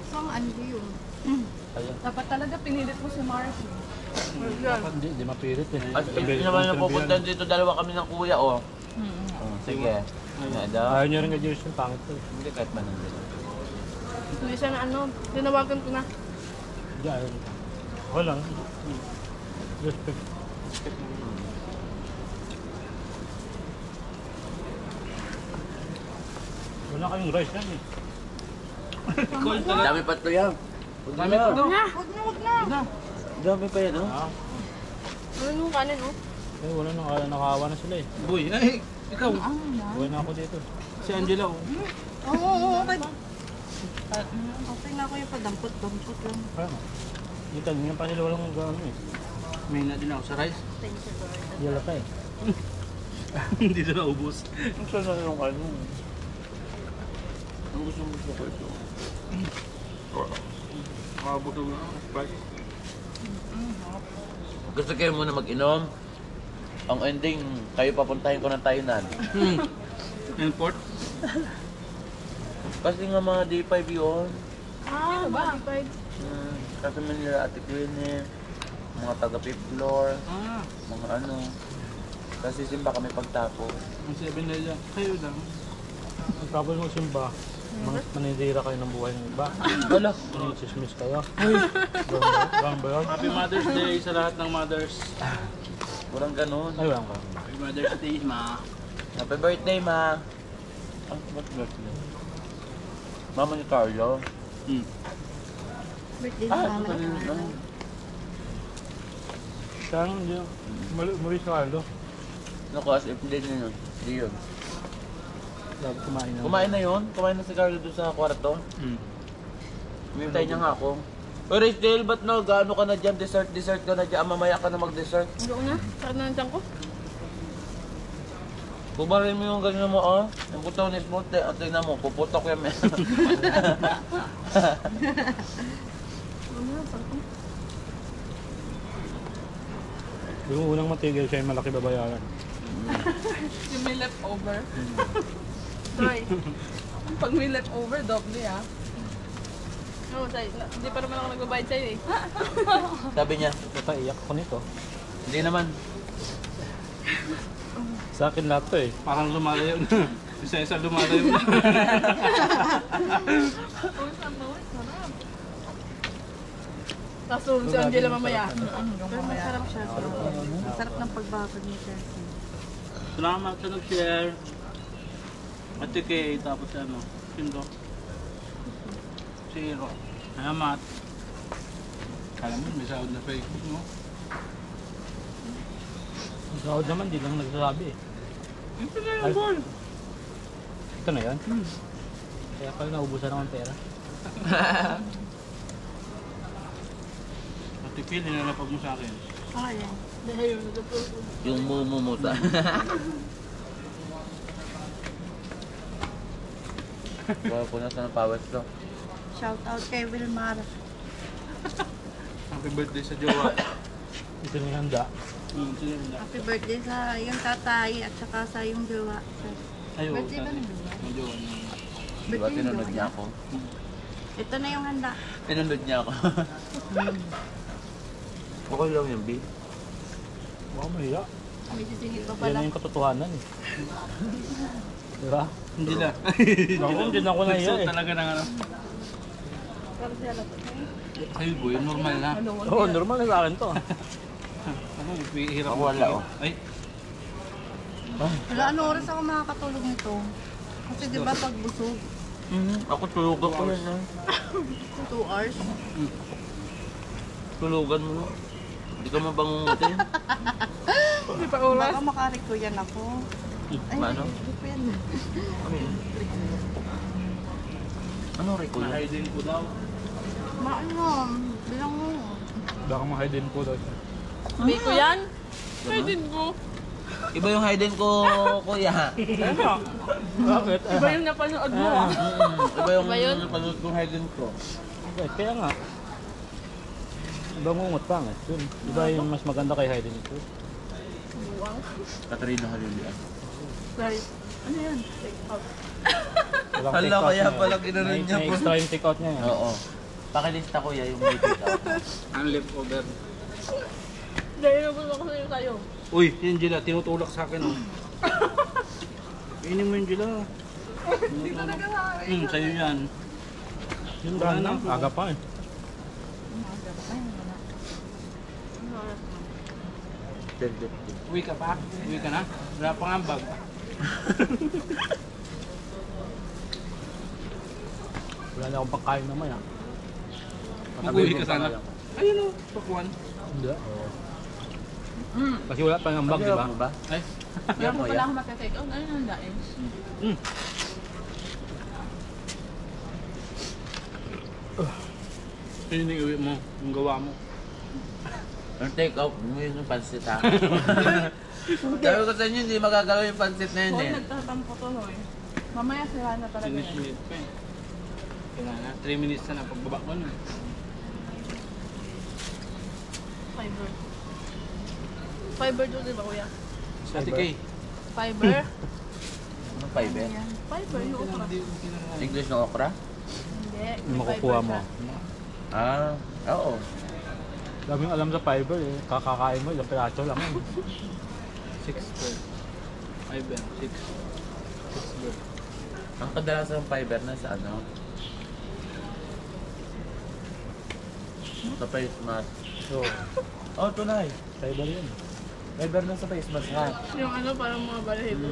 Saan Andy yun? Ayan. Dapat talaga pinilit mo si Marcy. Hindi, hindi mapirit eh. At hindi naman na pupunta dito, dalawa kami ng kuya, oh. Oh, sige. Ayaw niya rin ka-Jewish yung pangit ko eh. Hindi kahit man nandito. Hindi siya na ano, tinawagan ko na. Hindi, ayaw niya. Okay lang. Respect. Wala kayong rice yan eh. Cold talaga. Dami pa ito yan. Dami pa to. Huwag na. Dami pa yan, oh. Ah, Ano yung kanin, oh? eh, wala nang nakawa na sila eh. Boy, ay, ikaw. Buhay na ako dito. Si Angela, oh. Oo, okay. Okay na ako yung padampot-dampot lang. Kaya nga. Dito, ganyan pa sila walang gano'n eh. May na din ako sa rice. Thank you, Lord. Yala pa eh. Hindi na naubos. Ang sana yung ano. Ang gusto ko ito. Makabutog na ako. Sprite. Gusto kayo muna mag-inom? Ang ending, kayo papuntahin ko ng Thailand. Import? Kasi nga mga D5 yun. Ah, ba? Kasi nila Ate Queenie, mga taga-fifth floor, Ah, mga ano. Kasi simba kami pagtapos. ang 7 na dyan. Kayo lang. Tapos mo simba, manindira kayo ng buhay ng iba. Wala. Chismis kayo. Wrong ba yun? Happy Mother's Day sa lahat ng mothers. Walang ganun. Ay, wrong ka. Happy Mother's Day, ma. Happy birthday, ma. Ang ba't birthday? Mama ni Carlo. Birthday na mama ano na. yun? Saan hindi Maurice Carlo. Naku, as if hindi na yun. Hindi yun. Dapat kumain na. Kumain na yun. Kumain na si Carlo doon sa kwarto. Mintay niya nga ako. Uy, Rachel, ba't no? Gaano ka na dyan? Dessert ka na dyan. Mamaya ka na mag-dessert. Hindi ko na. Saan na nandiyan ko? Bumarin mo yung ganyan mo, oh. Yung butaw ni Smoothie. At tingnan mo, puputok yan. Yung unang matigil siya yung malaki babayaran. Yung may leftover. Troy, pag may leftover, doble ah. No, hindi pa naman ako nagbabayad sa'yo eh. Sabi niya, Bata, iyak ko nito. hindi naman. Sa akin lahat to eh. Parang lumalayo na. Isa-isa lumalayo na. Kaso si Angela mamaya. Pero masarap siya. Masarap ng pagbabad ni Chelsea. Salamat sa nag-share. Ate Kay, tapos ano, Sindo. Zero. Salamat. Kala mo, may sahod na Facebook, no? Ang sahod naman, di lang nagsasabi eh. Ito na yung goal. Ito na yan. Kaya pala naubusan ako ng pera. Ate Kay, nilalapag mo sa akin. Ayan. Dahil yung nagpapulpo. Yung mumumuta. Bawa po na sa ng pawis ko. Shout out kay Wilmar. Happy birthday sa jowa. Ito na yung handa. Sinunda. Happy birthday sa iyong tatay at saka sa iyong jowa. Ayaw. Birthday ba ng jowa? Ang jowa niya. Diba tinunod niya ako? Ito na yung handa. Tinunod niya ako. Okay lang yung B. Baka mahiya. Medyo singit pa Yan pala. na yung katotohanan eh. Diba? Hindi na. Ako, hindi na ako nahiya Nagsuot eh. talaga ng ano. Pero siya lang. Ayun boy, normal na. Oo, normal na sa akin to. Ako, hirap. Ako wala, oh. Ay, Wala, ano oras ako makakatulog nito? Kasi di ba pag busog, Ako tulugan ko na. 2 hours. Tulugan mo. Hindi ka mabangunguti. Hindi pa oras. Baka makarikuyan ako. Ay, Paano? hindi ko yan. Ano yun? Ano Rico yun? nahay din ko daw. Maano, bilang mo. Baka ma-hide po daw siya. Hindi ko yan. Ay, din ko. Iba yung hidden ko, kuya. Bakit? Iba yung napanood mo ah. Iba yung Iba yun? napanood kong hidden ko. Okay, kaya nga. Bangungot pangit. Yun. Diba yung mas maganda kay Hayden ito? Katrina Halilian. Right. Ano yan? Take out. Walang Hala, take-out kaya niya. pala ginanon niya May po. extra yung take-out niya. eh. Oo. Pakilista kuya yung may take-out. Ang leftover. Dahil nabulong ako sa'yo tayo. Uy, yung Jila, tinutulak sa akin oh. Iinin mo yung Jila. Hindi ko nagkakain. Sa'yo yan. Yung daan na, aga pa eh. Uwi ka pa? Uwi ka na? Wala pa nga ang bag. Wala na akong pagkain naman ah. Mag-uwi ka sana. Ayun o, pakuan. Hindi. Kasi wala pa ng bag, di ba? Mo ba? Ay, Kaya mo pala ako matitake out. Ano yung daing? yun yung uwi mo, yung gawa mo. Yung take-out mo yun yung pansit ha. Sabi ko sa inyo, hindi magagalaw yung pansit na yun Hoy, eh. nagtatampo to, Hoy. Mamaya sila na talaga Finish yan. minute pa eh. Kailangan na, 3 minutes na pagbaba ko nun. Fiber. Fiber doon, di ba, kuya? Ate Kay. Fiber? Ano fiber? Fiber, yung okra. English ng okra? Hindi. Yung makukuha mo. Ah, oo. Daming alam sa fiber eh. Kakakain mo, ilang piraso lang eh. 6 bird. Fiber, 6. 6 bird. Ang kadalasan ng fiber na sa ano? Sa face mask. So, Oh, tunay. fiber yun. Fiber na sa face mask ha. Yung ano, parang mga balahibo.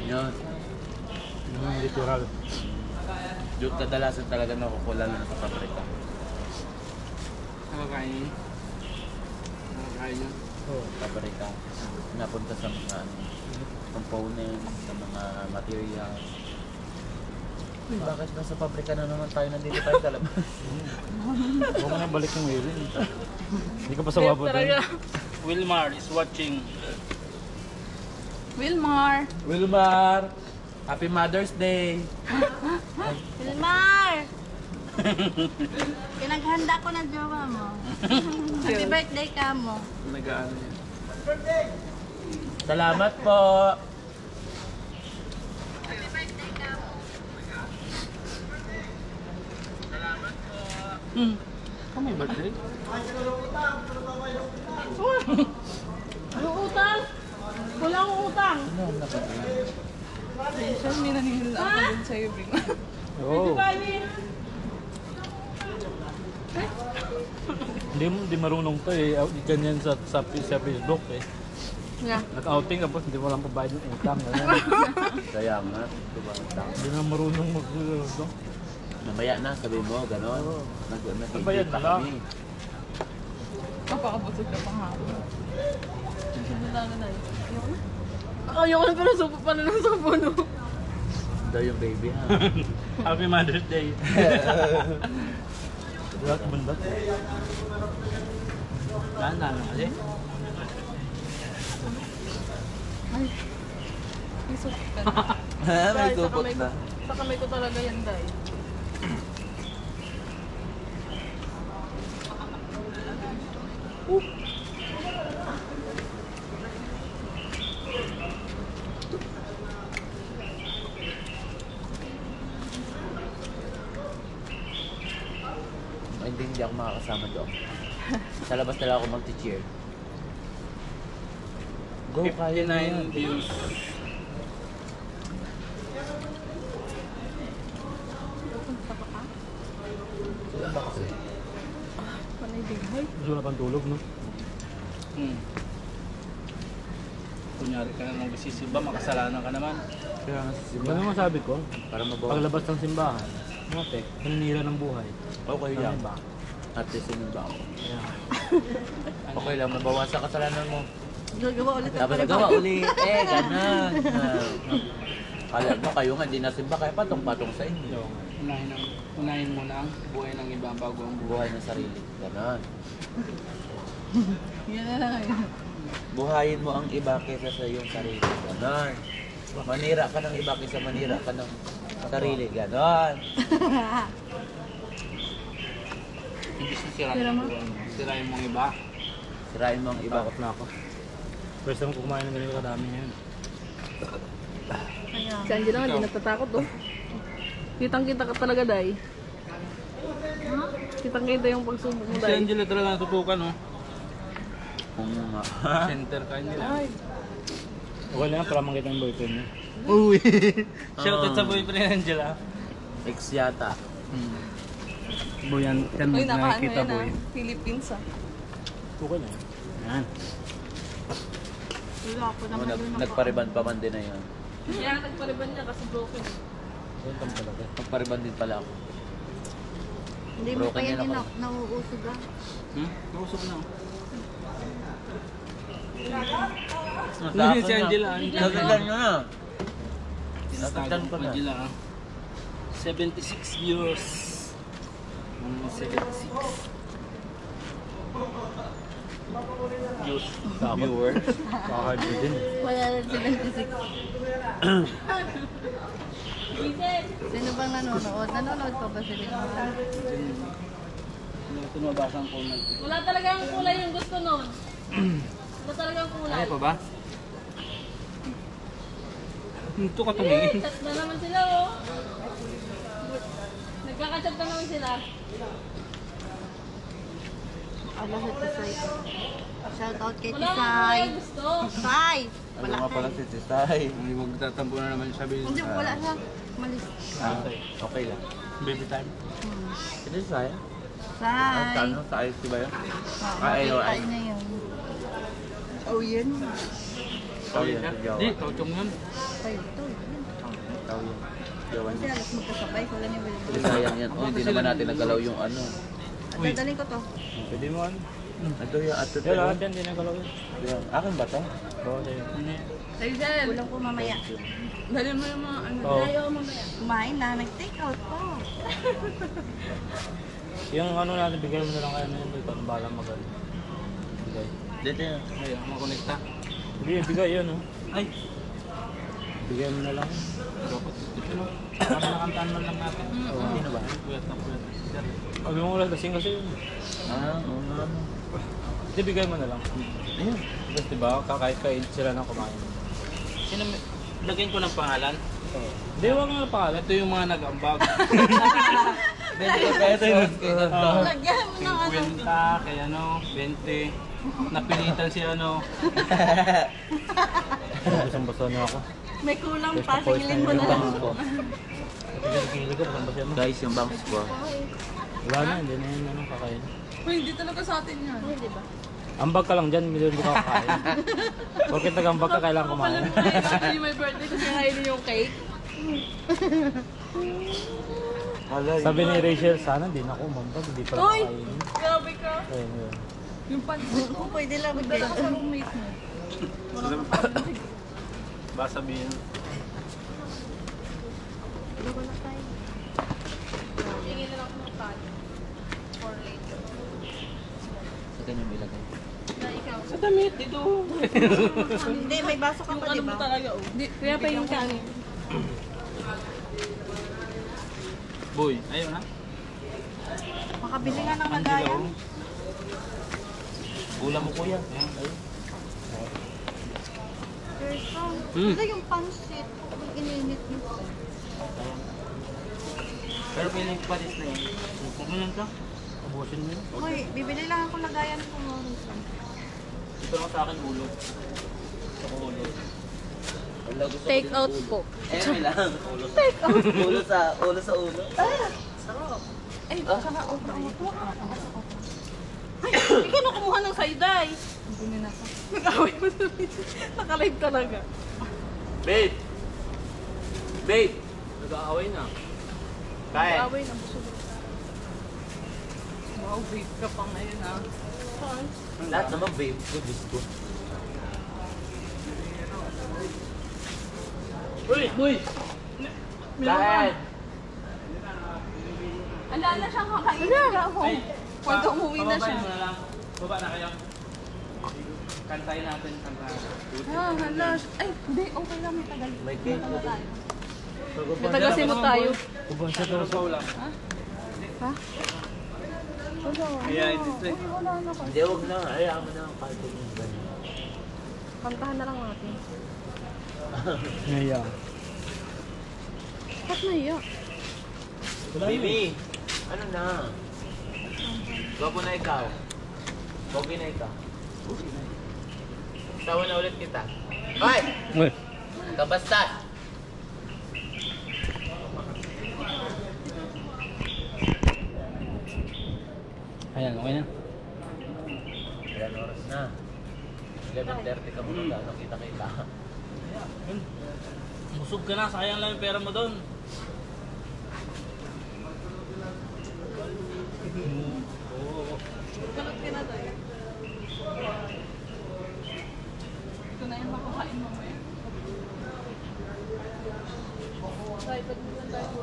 Yun. Yung literal. Yung kadalasan talaga nakukulan na sa pabrika. Nakakain. Nakakain yun. Oh. Pabrika. Napunta sa mga ano, components, sa mga materials. Uy, bakit nasa pabrika na naman tayo nandito tayo sa labas? Huwag mo na balik yung wheeling. Hindi ka pa sa wabot Talaga. Wilmar is watching. Wilmar! Wilmar! Happy Mother's Day! Wilmar! Pinaghanda ko ng jowa mo. Happy birthday ka mo. Nag-ano yan. Salamat po. May birthday? Ano utang? Wala akong utang. Ano ang nakabili? Siya, may naninilang ako din sa'yo, bigla. Oo. Hindi marunong to eh. Ganyan sa Facebook eh. Yeah. Nag-outing tapos hindi mo lang pabayad ng utang. Kaya nga, diba? Hindi na marunong mag-ano. Mamaya na, sabi mo, gano'n. Bayad na lang. kami. Papakabusog ka pang hapon. Susunod na na. Ayoko na. Ayoko na pero supo pa na lang sa puno. Daw yung baby ha. Happy Mother's Day. Lahat bundat. Gana na kasi. Ay. May supot ka na. May Dahil sa tupot kamay na. ko- Sa kamay ko talaga yan, Day. Hindi ako makakasama doon. Sa labas na lang ako mag-cheer. Go, kaya na yan. 59 views. Pupunta ka pa? Sila ba kasi? Panay bigay. Gusto na pang tulog, no? Kunyari ka na magsisiba, makasalanan ka naman. Kaya nga sa simba. Ano naman sabi ko? Para mabawa. Paglabas ng simbahan, mate, naninira ng buhay. Okay Ano lang. ba? At least sinimba ako. Kaya, Okay lang, mabawas sa kasalanan mo. Gagawa ulit. Tapos nagawa ulit. Ganun. Kala mo kayo nga, hindi nasimba kaya patong-patong sa inyo. Unahin mo na ang buhay ng iba bago ang buhay. Buhay ng sarili. Ganun. Yan na lang ngayon. Buhayin mo ang iba kaysa sa iyong sarili. Ganon. Manira ka ng iba kaysa manira ka ng sarili. Ganon. Imbis na sirain mo, sirain mo ang iba. Sirain mo ang iba. takot na ako. First time ko kumain ng ganito kadami ngayon. Si Angela nga, di natatakot oh. Kitang-kita ka talaga, Day. Kitang-kita yung pagsubok mo, Si Day. Angela talaga natutukan, oh. Kung nga. Center ka nila. Ay, Okay na yan, para makita yung boyfriend niya. Uy! Shoutout sa boyfriend ni Angela. Ex yata. Boyan, kan uy, nakaano nakikita yan boy. ah. Philippines ah. Okay na yan. Yan. Wala ko naman doon ako. Nagpariban pa man din na yun. Kaya nagpaliban niya kasi broken. Yun tam talaga. Nagpariban din pala ako. Hindi mo Broken pa yan din ako. nauusog ah. Nausok na. Nasaktan Si Angela, na. Angela. Nasaktan nyo na. Tinatago ko na. Angela, ah. 76 views. 76 views. Viewers. Kakaharap din. Wala na 76. Sino bang nanonood? Nanonood pa ba sila? Tumabasa ang comment. Wala talagang kulay yung gusto nun. Wala talagang kulay. Ano pa ba? Ito ka tumingin. Chat na naman sila oh. Nagkakachat na naman sila. Aba sa Tisay. Shout out kay Wala kang Tisay. kulay yung gusto. Tisay! Ano nga pala si Tisay? Hindi magtatampo na naman sabi. Hindi, wala siya. Malis. Okay lang. Baby time. Si Tisay? Tisay! Ano? Sa IC ba yun? Ay, ay. na yun. Oh, yun. Tao yan. Sa Jawa. Hindi, kauchong yun. Ay, ito. Tao yan. Jawa Kasi yan. alas magkasabay. Wala ni Will. Sayang yan. Oh, hindi naman natin nagalaw yung ano. Dadaling ko to. Pwede mo ano? Ito yung ato. Yan, lahat yan, hindi nagalaw yun. Akin ba to? Oo, sa'yo. Aiden, Kulang ko mamaya. dali mo yung mga ano. Oo. Ayaw mamaya. Kumain na. Nag-take out pa. Yung ano natin, bigay mo na lang kayo na yun. Ito, ang balang magaling. Bigay. Dito yan. Ayun, makonekta. Bigay yun, oh. Ay! Bigyan mo na lang. Ito no, para nakantaan man lang natin. Sino ba? Puyat na puyat. Sir. Sabi mo wala kasing kasi yun. Oo nga. Hindi, bigay mo na lang. Ayun. Tapos diba, kakait-kait sila na kumain. Sino, lagyan ko ng pangalan? Hindi, huwag nga pangalan. Ito yung mga nag-ambag. 20 pesos. Lagyan mo ng ano. 50, kay ano, 20. Napilitan si ano. Basang-basa na ako. May kulang pa, sigilin mo na lang. Kilig ko, basang-basa mo. Guys, yung bangs ko. Wala na, hindi na yun. Anong kakain? Uy, hindi talaga sa atin yan. Hindi ba? Ambag ka lang dyan, hindi ka kakain. Bakit nag-ambag ka, kailangan kumain. Actually, my birthday kasi kainin yung cake. Sabi ni Rachel, sana din ako umambag, hindi pala Uy! kakainin. Grabe ka. Ayun, yun. Yung pansit ko, pwede lang magdala ka sa roommate mo. Wala ka pa rin. Baka sabihin. Wala tayo. Hingin na lang ako ng tali. For later. Sa kanyang ilagay. Na ikaw. Sa damit, dito. Hindi, may baso ka Yung pa, ano di mo ba? talaga, oh. Kaya pa yung kanin. Boy, ayun ha. Makabili nga ng Angela, lagayan. oh. Ulam mo kuya. Ayan, ayun. Gerson, Hmm. ito yung pansit. Yung ininit mo. Pero piling patis na yun. Huwag mo lang ka. Ubusin mo yun. Hoy, bibili lang ako lagayan ko. Ito lang sa akin ulo. Sa ulo. Take out po. Eh, lang. Take out. Ulo sa ulo. Ay, saka okra mo. Ay, ikaw na kumuha ng sayday. Bunin na ka. Nag-away mo sa Naka-live talaga. Babe! Babe! Nag-aaway na. Kain! Nag-away na busog. Wow, babe ka pa ngayon ah. Lahat naman babe ko, Diyos ko. Uy! Uy! Kain! Ala na siyang kakainin ka ako. Pag umuwi na siya. Pababayin mo na lang. Baba na kayo. Kantayin natin. Kantayin. Ah, hala. Ay, hindi. Okay lang. May tagal. May cake. May tagal. May tagasimot tayo. Ubasa to. Sabaw lang. Ha? Wala. Kaya ito eh. Wala na ka. Hindi, huwag na. Ayaw mo na ang kalto yung ganyan. Kantahan na lang natin. Ngayon. Ba't naiyak? Baby! Ano na? Gwapo na ikaw. Pogi na ikaw. Tawa na ulit kita. Hoy! Uy. Kabastat! Ayan, okay na. Ilan oras na? 11:30 ka muna. Ano kita-kita? Busog ka na. Sayang lang yung pera mo doon. Ganot ka na tayo. Ito na yung makakain mo ngayon. Tayo, pagbilan tayo.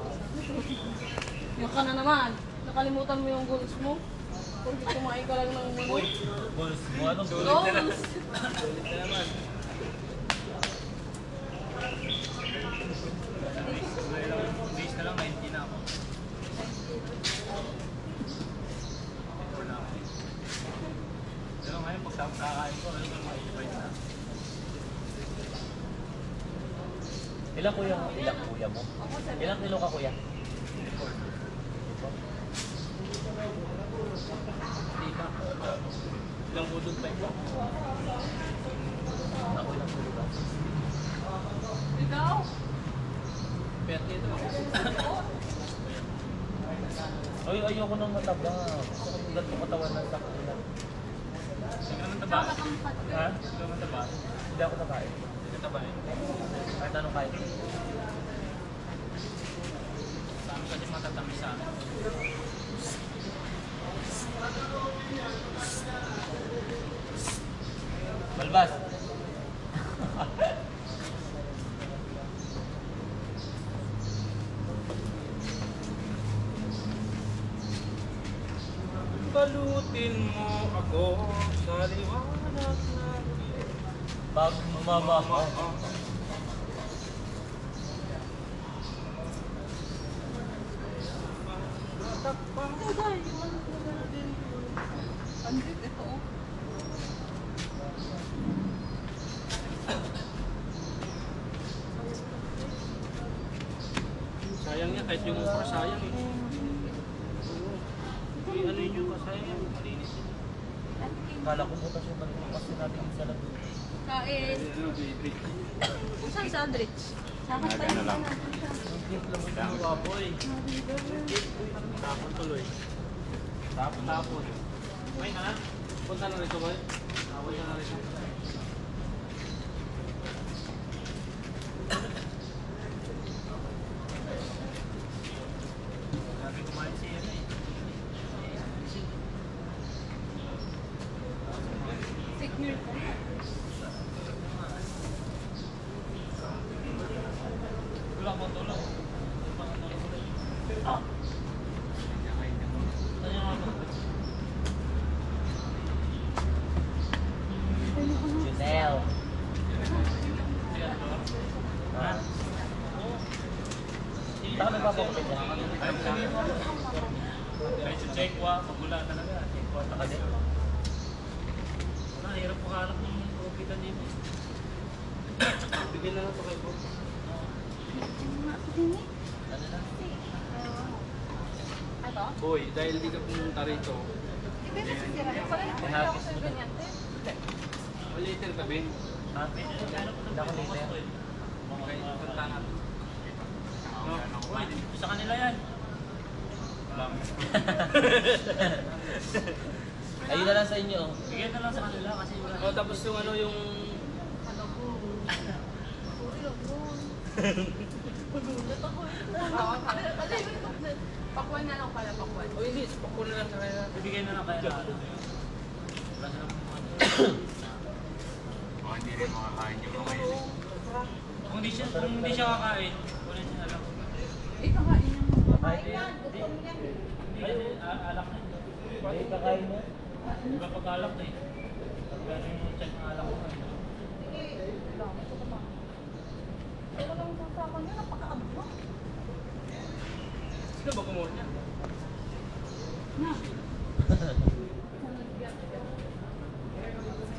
Yung ka na naman. Nakalimutan mo yung goals mo. Kung di kumain ka lang ng muna. Bulls mo. Anong Goals! Base na lang. 90 na ako. Pero ngayon, pag kakain ko, ano ba ma-invite na? Ilang kuya mo? Ilang kuya mo? Ilang kilo ka kuya? Ilang budod pa ito? Ako ilang kilo ka? Ikaw? Pwede ito. Ay, ayoko nang mataba. Gusto ko yung ganito katawan ng sakula. Hindi ka naman taba. Ha? Hindi ka naman taba. Hindi ako nakain. Hindi ka taba eh. Kahit anong kain. Saan ka din matatamis sa akin? Balbas! Balutin mo ako sa liwanag na Pag mama ko. Ito. Sayang yan, kahit yung okra sayang eh. Oo. Ano yun yung sayang yan, malinis yun. Kala ko butas yung balik kasi natin sa labi. Kain. Kung saan sa Aldrich? Saan pa yun? Yung cake lang ito yung waboy. Tapon tuloy. Tapon. May na? Punta na rito, boy. Punta na rito. Sabi kumain siya eh. Signal ko. Tulak mo, tulak. Junel. Baka may papakapit yan. Kahit sa Chekwa, pagmula talaga. Chekwa talaga. Wala, hirap makahanap ng profitan dito. Bigyan na lang ito kay Bob. Ito? Boy, dahil di ka pumunta rito, Ibe na sisira. Pala na pala ako sa ganyan. malitin tabi. Ha? Hindi ako later. Okay, punta natin. No? Boy, sa kanila yan. Alam. Ayun na lang sa inyo. Bigyan na lang sa kanila kasi wala. Oh, tapos yung ano yung... Ano po? Pagulat ako. Pakuan na lang pala, pakuan. Oh, hindi. Pakuna na lang sa kanila. Bibigyan na lang kaya na ano. Wala silang Hindi rin makakain yung mga yun. Kung hindi siya kakain, kunin niya na lang. Ito kain yung mga. Kahit Hindi kasi alak na. Ay, kakain mo? Iba pag alak na eh. Pag gano'n yung check ng alak ko na eh. Ito lang sa sako niya, napaka-abot. Sino ba kumuha niya? Na.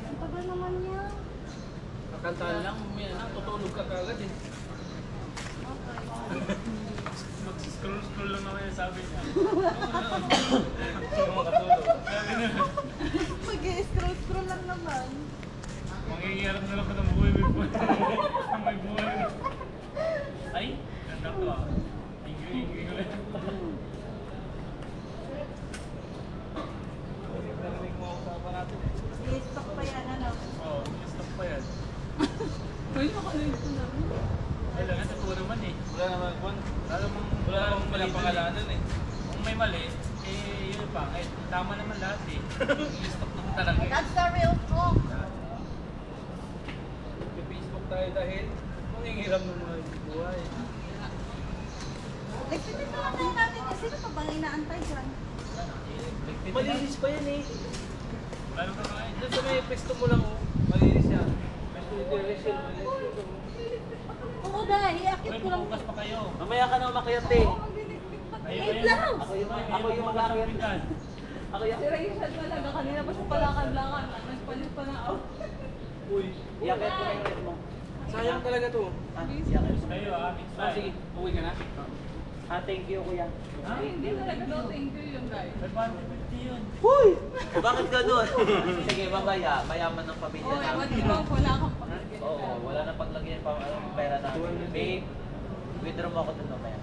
Ang tagal naman niya. Kakantahan lang, may anak, tutulog ka kagad eh. Mag-scroll lang naman yung sabi niya. Sino makatulog? Sabi na. Mag-scroll lang naman. Mangyayarap na lang ko ng buhay, may buhay. May buhay. Ay, ganda to ah. Ingyo lang. Narinig mo ako sa pa natin eh. I-stock pa yan, ano? Oo, stop pa yan. Ay, nakalive ko na. Ay lang, totoo naman eh. Wala namang kwan. Wala namang mali pangalanan eh. Kung may mali, eh yun pa. Eh, tama naman lahat eh. I-stop naman talaga eh. That's the real talk. May Facebook tayo dahil mangingiram ng mga buhay. Nagsitin na lang tayo natin. Sino pa bang inaantay dyan? Malinis pa yan eh. Lalo ka nga eh. Doon sa may pesto mo lang oh. Malinis yan. Pesto ni Rachel, malinis ito. Oo, dahil. Iakit Uy, ko lang. bukas pa kayo. Mamaya ka na umakyat eh. Wait lang! Ako yung mag-akyat. Ako yung... Si Rachel talaga. Kanina pa sa palakad-lakad. Nagpalit pa na ako. Uy, Iyakyat ko na yung rep mo. sayang talaga to. Ah, iyakyat ko. Kayo ah, next time. Sige, uwi ka na. Ah, thank you kuya. Ay, hindi talaga daw. Thank you yun, guys. 550 yun. Huy! Bakit ganun? Sige, mamaya. Mayaman ng pamilya Oo, ewan namin. di ba? Wala kang pagkakit. Oo, wala na paglagyan pa ang pera namin. Babe, withdraw mo ako dun mamaya.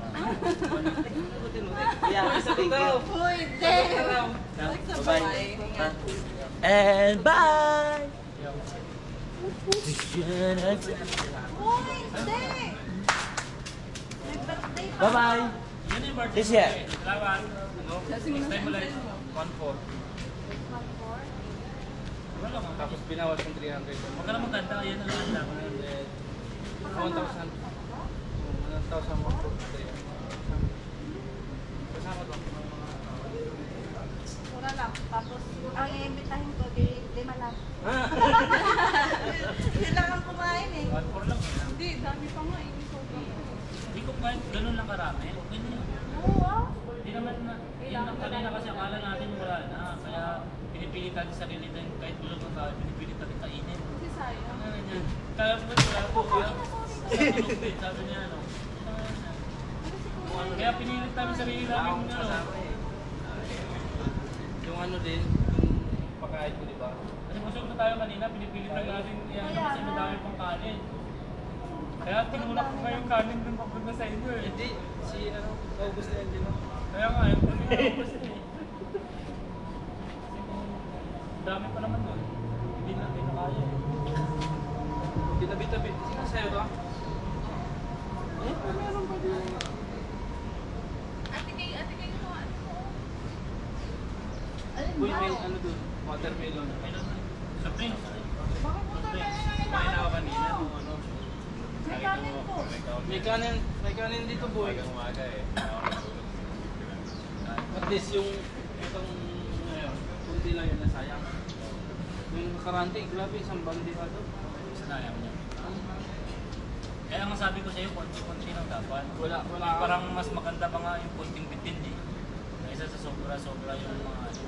Yeah, thank you. Uy, hindi! Bye-bye. Ha? And bye! Uy, hindi! May birthday pa. Bye-bye! Yan yung birthday This mo year. eh. Salamat. Ano? Kasi Next time mo ulit. 1-4. Wala lang. Tapos binawas ng 300. Huwag ka na magkanta. Yan na lang. 1,000. 1,000 mo. Kasama to. Mura lang. Tapos, ang iimbitahin ko, lima lang. Hindi lang ang kumain eh. 1-4 lang. Hindi, dami pa nga eh. Hindi ko kahit ganun lang karami. Okay na yun. Oo, ah. Hindi naman na. Yun lang kanina kasi akala natin wala na. Kaya pinipilitan sarili din, kahit bulog ng tao, pinipilit natin kainin. Kasi sayang. Ano yan? Kaya mo wala po kaya. Sa tulog din, sabi niya ano. Kaya pinilit namin sarili namin ano. Yung ano din, yung pagkain ko, di ba? Kasi busog na tayo kanina, pinipilit lang natin yan kasi madami pang kanin. Kaya tinulak ko kayo yung kanin dun papunta sa inyo eh. Hindi, si ano, naubos na yan din. Kaya nga, yung pinaubos na eh. Dami pa naman doon. Hindi natin na kaya eh. Tinabi-tabi. Sino sa'yo ba? Meron pa din. Ate kayo mo. Alin Uy, ba? may ano dun, watermelon. Sa Prince. Bakit mo tayo Kumain ako kanina nung ano. May kanin po. May kanin dito, boy. umaga eh. At least yung itong ngayon, kundi lang yun nasayang. Yung nakarante, grabe, isang bandi ka to. Sinayang niya. Kaya nga sabi ko sa'yo, konti-konti lang dapat. Wala. Parang mas maganda pa nga yung konting bitin eh. Kaysa sa sobra-sobra yung mga ano.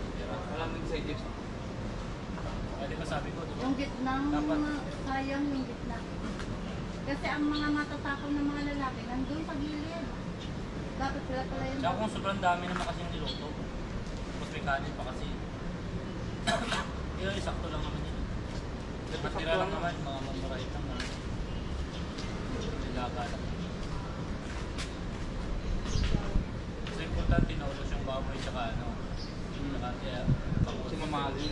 Wala nang side dish. Kaya di ba sabi ko, di ba? Yung gitnang Dapat. sayang yung gitna. Kasi ang mga matatapang na mga lalaki nandun sa gilid. Dapat sila pala yung... Tsaka kung sobrang dami naman kasi yung niluto. Tapos may kanin pa kasi. Yun, sakto lang naman yun. Matira lang naman, mga mamurait lang naman. Nilaga lang. So importante, naulos yung baboy tsaka ano. Tsaka kaya, Si Mamali.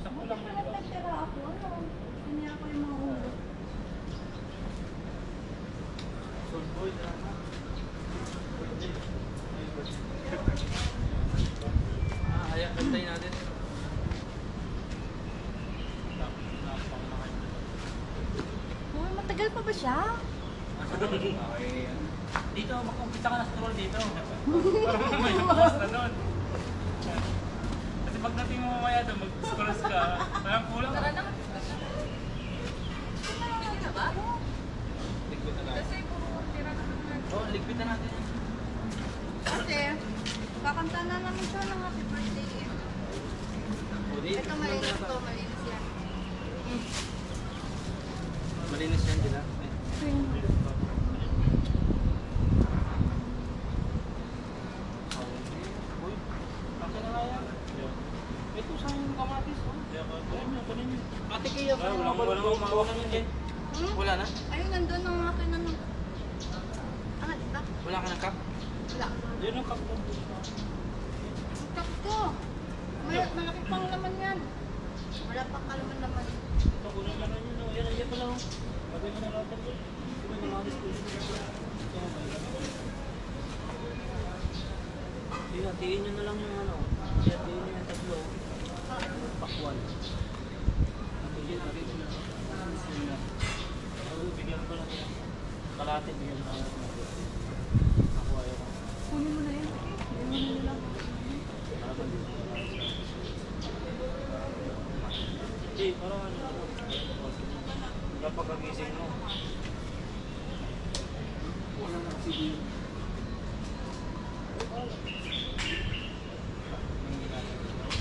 sakto lang na, di ba? Nagtira ako, ano? Hindi ako yung mga ulo. Soul boy, drama. Kaya kantayin natin. Uy, matagal pa ba siya? Okay. Dito, makumpisa ka na sa troll dito. Parang may bukas na doon. Kasi pagdating mo mamaya doon, mag-scrolls ka, parang kulang. Tara na. Hindi na ba? Ligpit na natin. Kasi puro tira na naman. Oh, ligpit na natin. Kasi, kakanta na namin siya ng happy birthday eh. Ito malinis to, malinis yan. Malinis yan, dila. Uy, akin na nga yan. Ito, saan yung kamatis? Ate kaya ka yung Walang naman yan. Wala na? Ayun, nandun ang akin ano. Ah, dito? Wala ka ng cup? Wala. Yun ang kapto. Stop ko. Malaki pang laman yan. Wala pang kalaman naman. Ito, kulang naman yun. Yan, yan pala. Bagay mo na natin doon. Diba yung mga disposition ko? Hatiin nyo na lang yung ano. Hatiin nyo yung tatlo. Pakwan. Hatiin natin sila. Bigyan ko lang yan. Kalahati, bigyan ko lang. Ako ayaw ko. Kunin mo na yan. Kunin mo na lang. Hindi, parang ano. Kapag kagising mo. Wala na sige.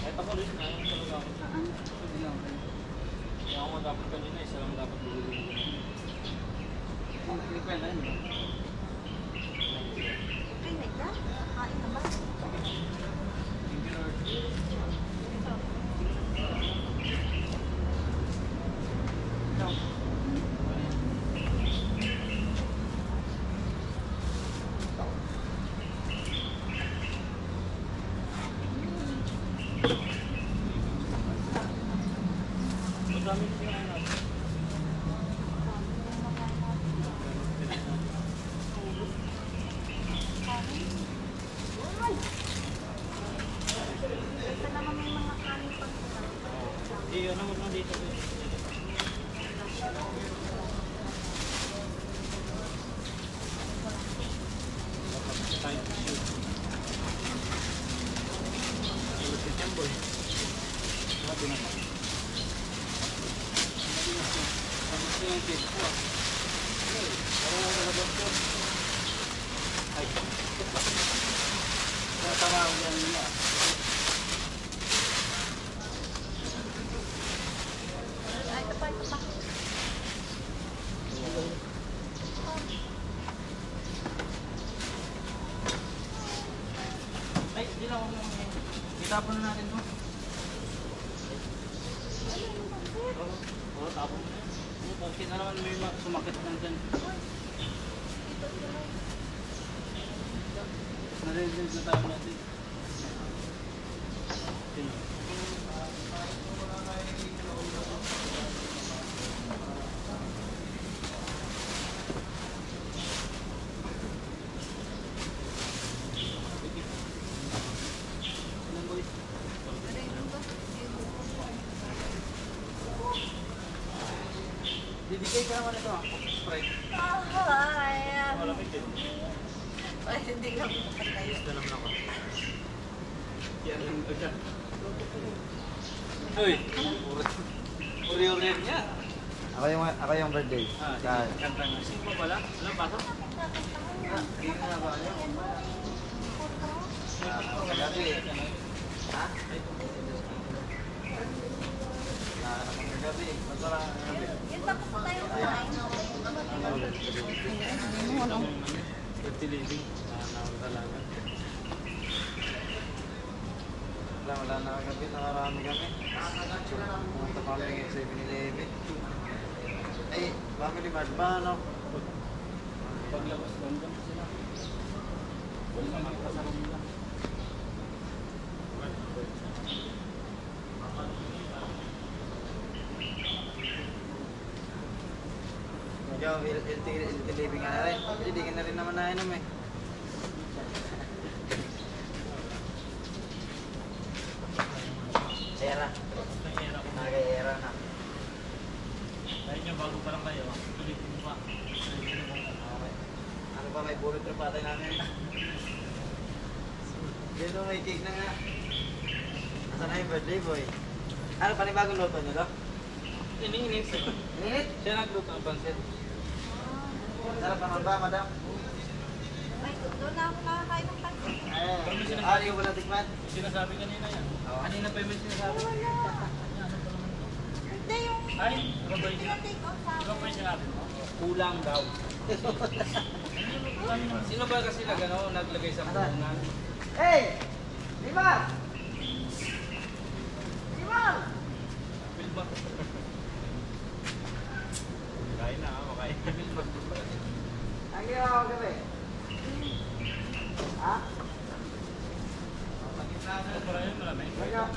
Kahit ako rin, ayaw talaga ako. Hindi lang. Kaya ako nga dapat kanina, isa lang dapat bumili ko. Hindi pa yun. Ay, my God. Kain na ba? Thank you, Lord. Madami din yung ano. Ito naman may mga kanin pang Hindi, ano mo na dito. Time to shoot. Lupit yan, boy. Sabi naman. Ano yung taste ko? Parang ako nalabas ko. Ay. Tatawag yan nila. tapon na natin to. Oo, tapon na. Okay na naman may sumakit lang dyan. Nare-release na tayo natin. Sino? Bibigay ka naman ito. Sprite. Malamig din. Ay, hindi ka makatayo. Gusto naman ako. Yan lang ito siya. Uy! Uri-uri niya. Ako yung birthday. Kanta niya. Sino pa pala? Alam ba ito? Hindi na ba yun? Kagabi. Ha? Kagabi. Masara kagabi. Yung tapos tayo kumain. Dirty living. Nakakalagan. Wala na kagabi. Nakarami kami. Pumunta kami ng 7-Eleven. Ay, family mart ba ano? Paglabas lang doon sila. Wala naman kasama nila. Yung healthy living ka na rin. Hindi ka na rin naman nainom eh. Era. Nag-era na. Dahil nyo bago pa lang kayo, ulitin mo pa. Okay. Ano ba, may bullet trip patay namin. Dito may cake na nga. Asa na yung birthday boy? Ano, panibagong luto nyo to? Ininit siya. Init? Siya nagluto ng pansit. Sarap naman ba, madam? Ay, doon na ako nakakain ng pansit. Ay, yung wala tikman? Sinasabi kanina yan. Oo. Kanina pa yung sinasabi. Hindi yung Ay, ano ba yung sinabi? take off sa Ano ba akin. yung sinabi mo? Kulang daw. Sino ba kasi naglagay sa punan? Hey! Lima! Lima! Bilbak. Kain na, makain. Bilbak. Ang ginawa ko gabi? Ha? Ito para yun, malamig. Saan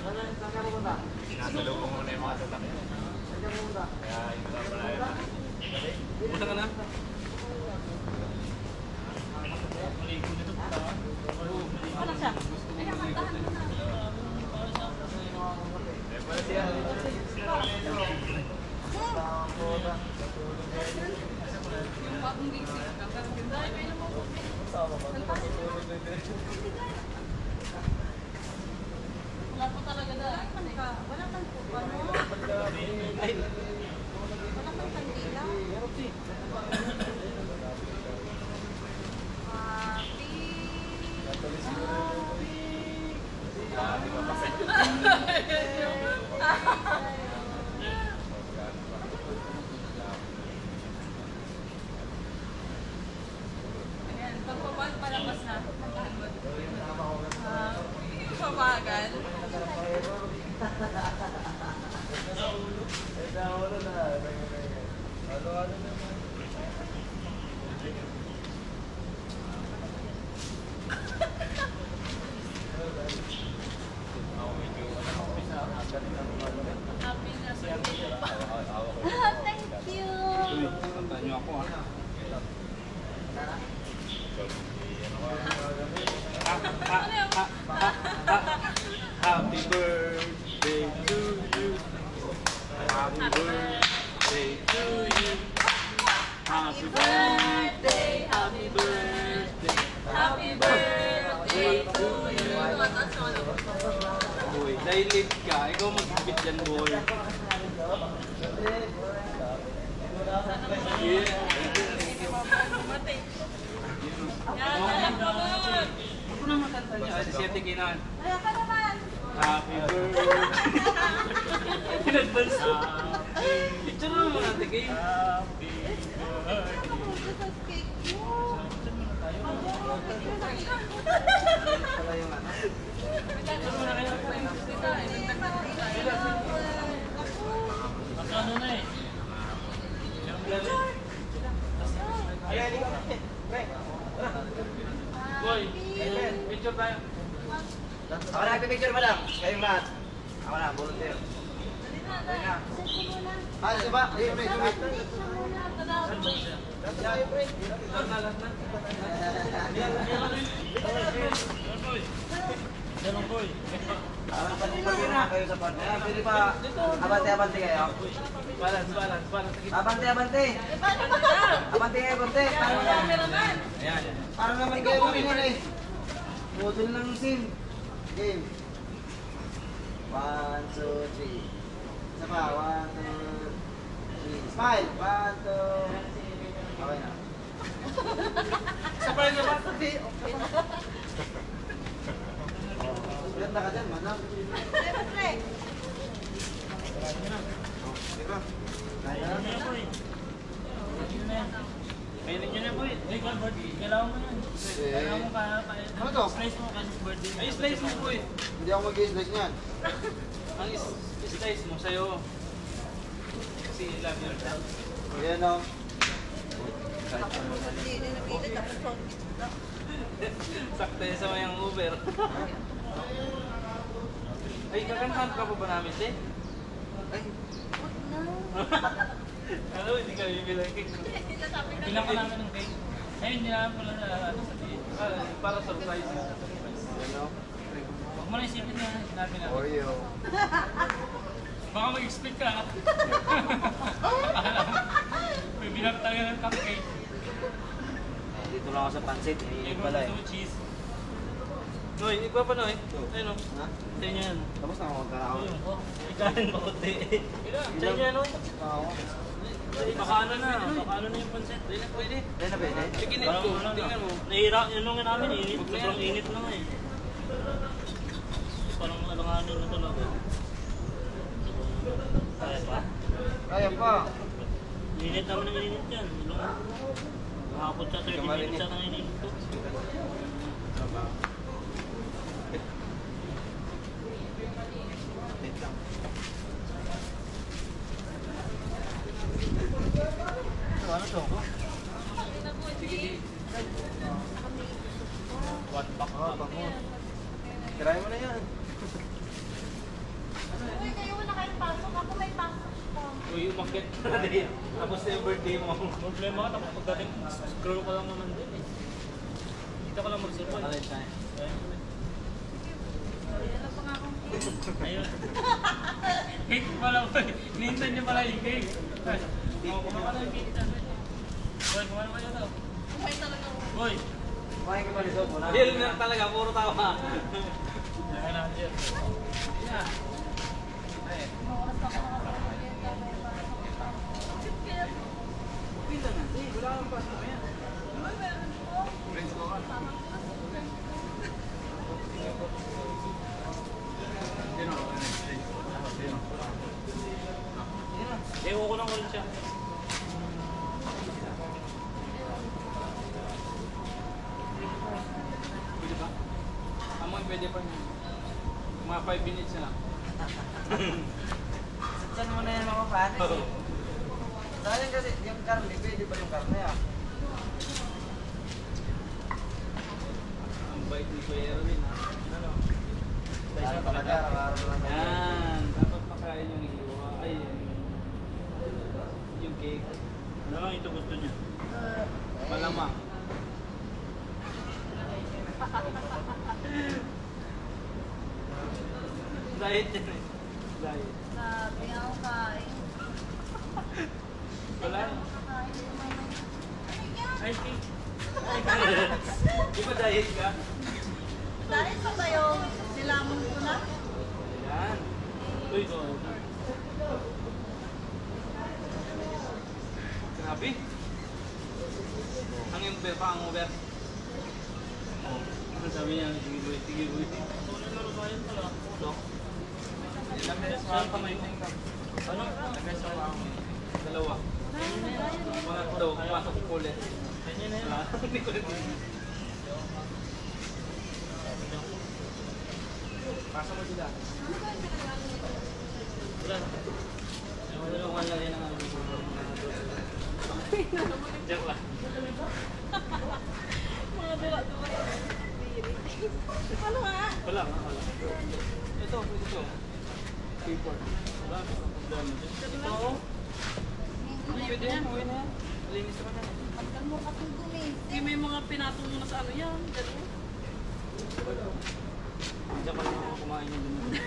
ka pupunta? Sinasalo ko muna yung mga sasakyan. Saan ka pupunta? Kaya hindi na pala yun. Punta ka na? Maligo nito punta ka? Ano siya? Ay, nakantahan mo na. Pala siya. Yung bagong gising. Dahil may namumot. Wala po talaga dahil. Wala kang ano? Wala kang kandila. Ayan, pagpapag palabas na. Papagal. Happy na sa Thank you. Kanta nyo ako ha. Happy birthday to you. Happy birthday to you. Happy birthday, happy birthday. Happy birthday to you. Boy, dahil late ka, ikaw mag-ibit yan, boy. Yeah. Ako na makanta niya. Kasi siya tiginan. Kaya ka naman. Happy birthday. Pinadvance. Picture naman natin kayo. Happy Ano mo sa cake mo? Pala yung ano. Ano na eh. Boy, picture tayo. Ako na, picture madam. Kayong lahat. Ako na, volunteer. Ah, siya ba? Ayun, pre, sumit. Ganun boy. Parang pag-ibig na kayo sa partner. Ah, pwede pa abante-abante kayo. Balance. Abante-abante. Abante kayo, konti. Parang naman kayo kuminan eh. Budol ng sim. Game. 1, 2, 3. Isa pa, 1, 2, 3. Smile. 1, 2. Okay na. Sabay na ba? Ganda ka dyan, madam. Diba? Kaya na. Kainin nyo na boy. Hey, birthday. Kailangan mo yan. Kailangan mo Ano to? slice mo kasi birthday. Ay, slice mo boy. Hindi ako mag-i-slice niyan. Ang slice mo sa'yo. Kasi love yourself. Ayan o. Sakto yun sa mayang Uber. Ay, kakantahan ka pa ba namin, te? Ay, Ano, hindi ka bibilang cake. Bilang ka namin ng cake. Ay, hindi namin pala na ano sabihin. Para surprise. ayan o. Huwag mo na isipin na sinabi namin. Oreo. Baka mag-expect ka. May bilang talaga ng cupcake. Dito lang ako sa pansit. May Pala eh. mga cheese. Noy, ikaw pa Noy. Ayun o. Ha? Sa inyo yan. Tapos na ako magkakaon. Ayun, oh. Ikain mo kundi. Sa inyo yan o. Oo. Baka ano na yung pancit. Pwede, pwede. Ayan na pwede. Chicken ko, tingnan mo. Nahira, yun nga namin, init. Sobrang init lang eh. Parang alanganin na talaga. Kaya pa? Kaya pa. Init naman ng init yan. Nakapot sa 30 minutes sa ng init ko. Ano to? One pack Oo, bango. Try mo na yan. Uy, umakit na din. Tapos na yung birthday mo. Problema ka, tapos pagdating, scroll ka lang naman din eh. Dito ka lang mag-survive. Ayun. Cake pala ko eh. Hinihintay niya pala yung cake. Kumain ka na yung cake dyan. Boy, kumain ka na daw. Boy. Kumain ka pa rin, wala. Real na talaga, puro tawa. Kaya na, Jer. Yeah. Ewan ko lang ulit siya. Pwede ba? Amoy pwede pa niya. Mga 5 minutes na lang. Saan mo na yan mga panis eh. Sayang kasi yung karne, pwede pa yung karne ah. Ang bait ni Kuya Erwin ha. Ano? Dahil talaga, araw-araw lang. Yan. Dapat pakain yung iwa. Ay, yung cake. Ano lang ito gusto niya? Malamang. Diet yan eh. Diet. Sabi ako kain. Wala eh. Ice cake. Di ba diet ka? Dahil pa ba yung nilamon ko na? Yan. Uy, ito. Grabe. Ang Uber pa, ang Uber. Ano sabi niya? Sige boy, sige boy. Ano laro ba yun pala? Ulo. Saan kamay mo? Ano? Dalawa. Mga daw, pasok ulit. Kanya na yun. Hindi ko rin. Pasa mo sila. Wala. Wala lang yan ang joke lang. Mga dura-dura. Ano nga? Wala. Ito. Paper. Wala. Ito. Pwede yan. Uwi na yan. Linis naman yan. Pagkal mo kasing gumis. Hindi may mga pinatong mo na sa ano yan. Ganun. Diyan pa naman kumain yung dumi.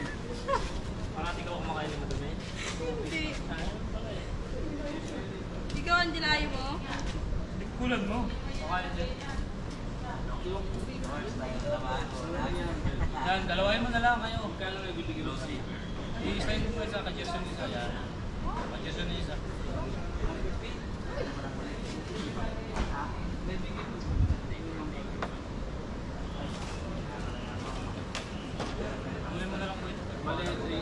Parati ka kumakain ng madumi. Hindi. Ayun pala eh. Ikaw ang dilayo mo? Kulan mo. Kumakain din. Yan, dalawain mo na lang kayo. Kaya lang may bibigyan mo siya. I-sign mo isa, ka-Jerson isa. Yan. Ka-Jerson isa. Tuloy mo na lang po ito. Bale, 3, 2, 8.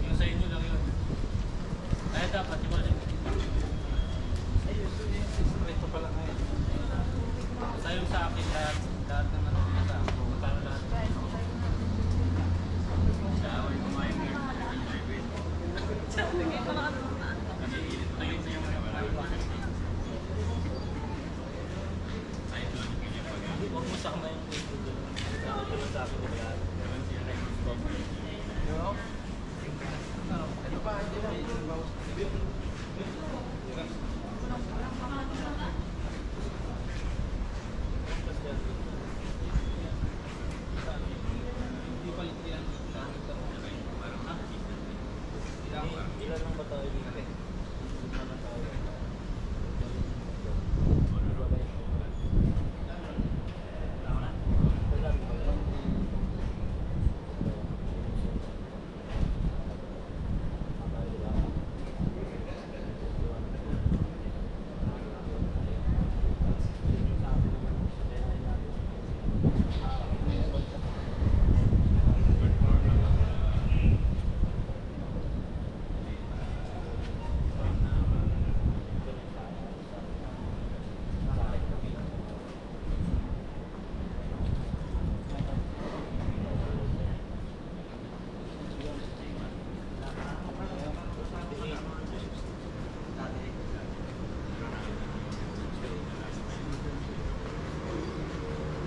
Yung sa inyo lang yun. Kaya dapat yung mga ito pala ngayon. Sa'yo sa akin lahat ng ano nila sa akin. Para lahat. Sa away kumain mo. Tayo sa yung huwag mo sakma yung ito doon. Sa akin nila lahat. Ito pa, hindi na. Ilan lang ba tayo dito?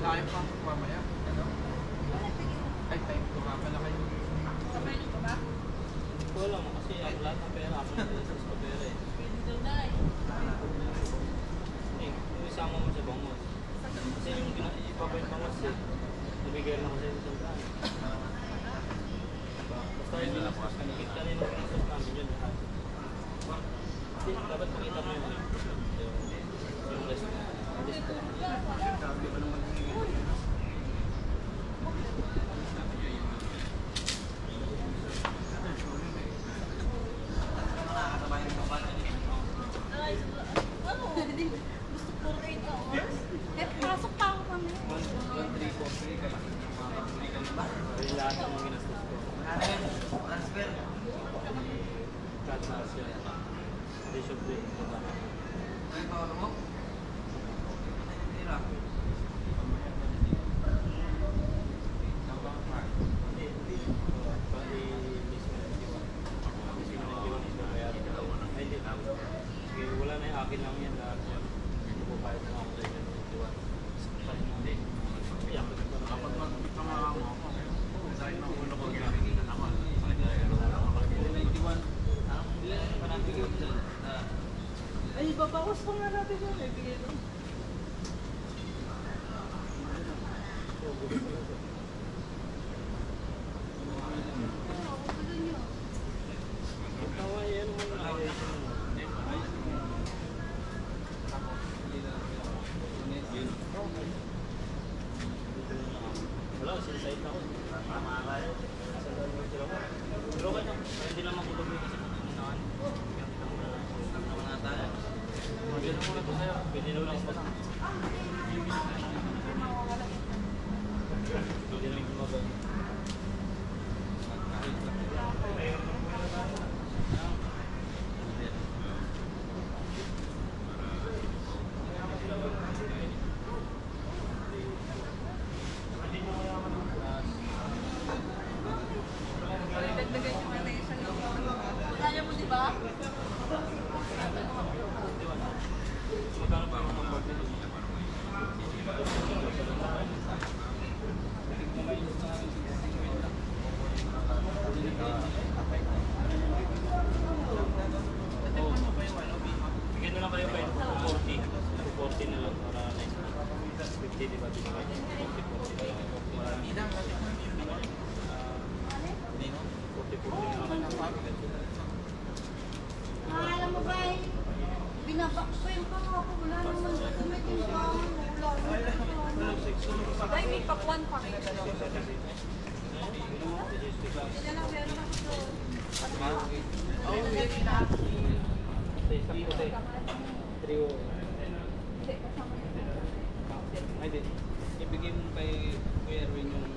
Layo pa mamaya. Ano? Ay, time ko nga pala kayo. Sabay nito ba? Wala mo kasi ang lahat ng pera ako na sa pera eh. Pwede daw na eh. Yung isama mo sa bangos. Kasi yung ipapa yung bangos eh. Nabigay na kasi yung sandaan. Basta yun lang po. Kanina pinasas namin yun lahat. Kasi dapat makita mo yun. Yung rest na. Sabi ko naman Ay, ano? Gusto ko 8 hours? Eh, pasok pa ako kami. 1,343 ka lang. Ay, lahat ng mga ginastos ko. Transfer. Cut na siya. Bishop din. Ay, paano mo? Tira. Sige, wala na yung akin lang yan lahat yan. Pupapayad na ako sa inyo ng diwan. Sakpan mo. Kaya kapag magpamama mo ako, dahil na ulo ko ginamit na naman. Ay, babawas pa nga natin yun eh. Bigay doon. Tawa yan mo na wala, siniside na ako. Tama ka yun. Pero okay na. Hindi naman kutubig kasi kung naman. Naman na tayo. Magyan muna ito sa'yo. Pinilo lang mo lang. Pwede lang gumagano. Dagdagan yung mga isang kaya mo, di ba? Magkano pa yung number dito? Bigyan na lang kayo kayo 240. 240 na lang para 50, di ba? 40 na lang. Marami lang. 40 na lang. Alam mo ba, binabakpay pa ako. Wala naman gamitin pa. Wala. Ay, may pakwan pa rin. Yan lang, meron ako doon. Hindi, kasama na. Ay, din. Ibigay mo kay Kuya Erwin yung...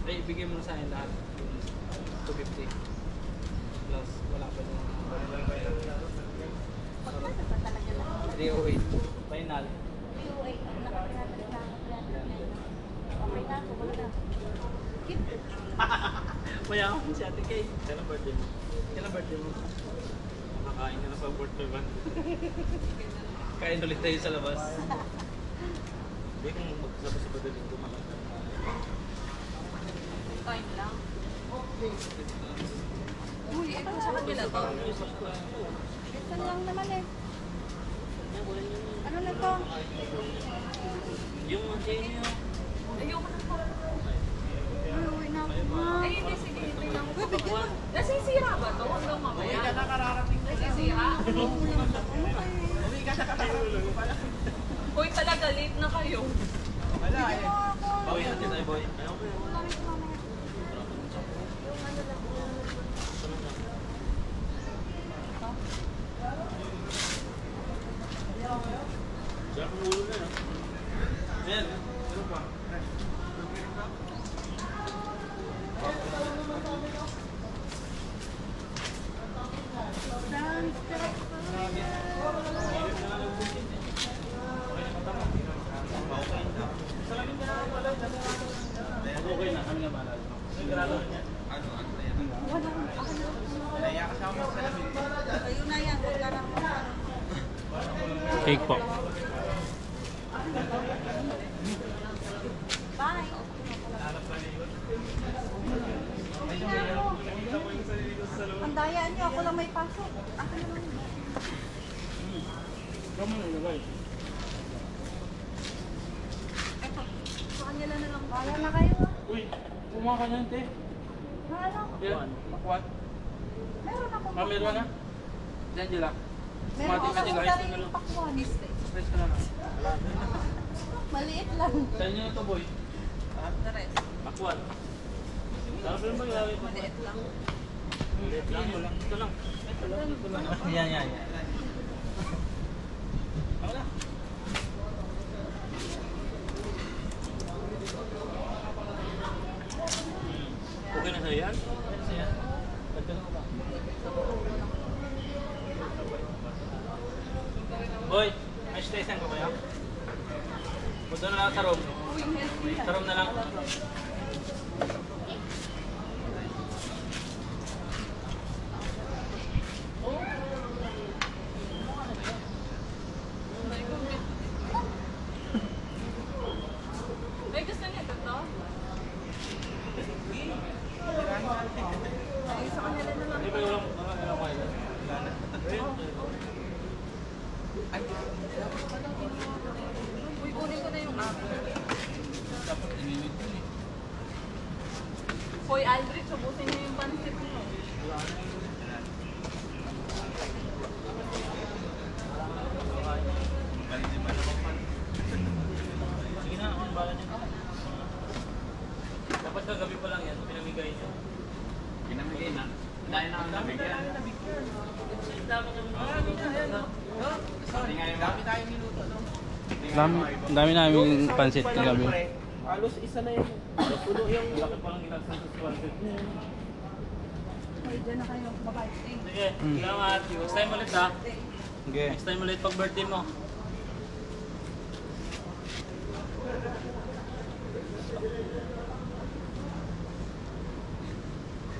Ay, ibigay mo na sa akin lahat. Yung 250. Plus, wala pa yung... Pagkasa pa talaga lang. 308. Final. 308 ang nakapiratas na okay na, wala na. Keep. Mayaman si Ate Kay. Kailan birthday mo? Kailan birthday mo? Makakain ka na sa birthday ba? Kain ulit tayo sa labas. Hindi kung magsabas sa badaling kumakain. Time lang. Uy, ito sa kanila to. Ito lang naman eh. Ano na to? Yung mga niya. Ayoko na po. Ay, uwi na ako. Ay, hindi, sige, ito lang. Uy, bigyan mo. Nasisira ba to? Hanggang mamaya? Uwi ka na kararating. Nasisira? Uwi ka na kararating ko pala. Uy, talaga, late na kayo. Wala eh. Bawi natin tayo, boy. Sarap ng ulo na yun. Ayan. Ano pa? Okay na, kami na malala. Ayun na yan, huwag ka na. Cake po. Bye. Ang dayaan niyo, ako lang may pasok. Ako naman. Kamu na ilagay. Eto, sa kanila na lang. Kaya na kayo. Uy, kumuha ka niyan, te. Ano? Yan, pakuan. Meron ako. Meron na? Diyan, Jila. Meron ako Mati-mati sa lang. sariling pakwan. Press ka na lang. Maliit lang. Sa inyo na to, boy. The rest. Pakuan. Sarap rin ba ilagay pa? Maliit lang. Ito lang. Ito lang. Ito lang. Yan. Ako na. Okay na sa'yo yan? Okay na sa'yo yan. Dagdagan ko ba? Boy, may station ko ba yan? Punta na lang sa room. Sa room na lang. Ay, gusto niya ito to? Ay, sa kanila na lang. Hindi ba yung kayo? Uy, kunin ko na yung app. Dapat inimit ko eh. Hoy, Aldrich, subusin niyo yung pansit mo. Sige na, ako ang bala niya. Dapat kagabi pa lang yan, pinamigay niya. Pinamigay na? Dahil na ang nabigyan. Marami na, Dami tayong minuto, no? Dami namin pansit kagabi. Halos isa na yun. Puno yung... Laki pa lang ginasa sa sponsored niya. Okay, dyan na kayo. Bye-bye. Sige, salamat. Next time ulit ha. Okay. Next time ulit pag birthday mo.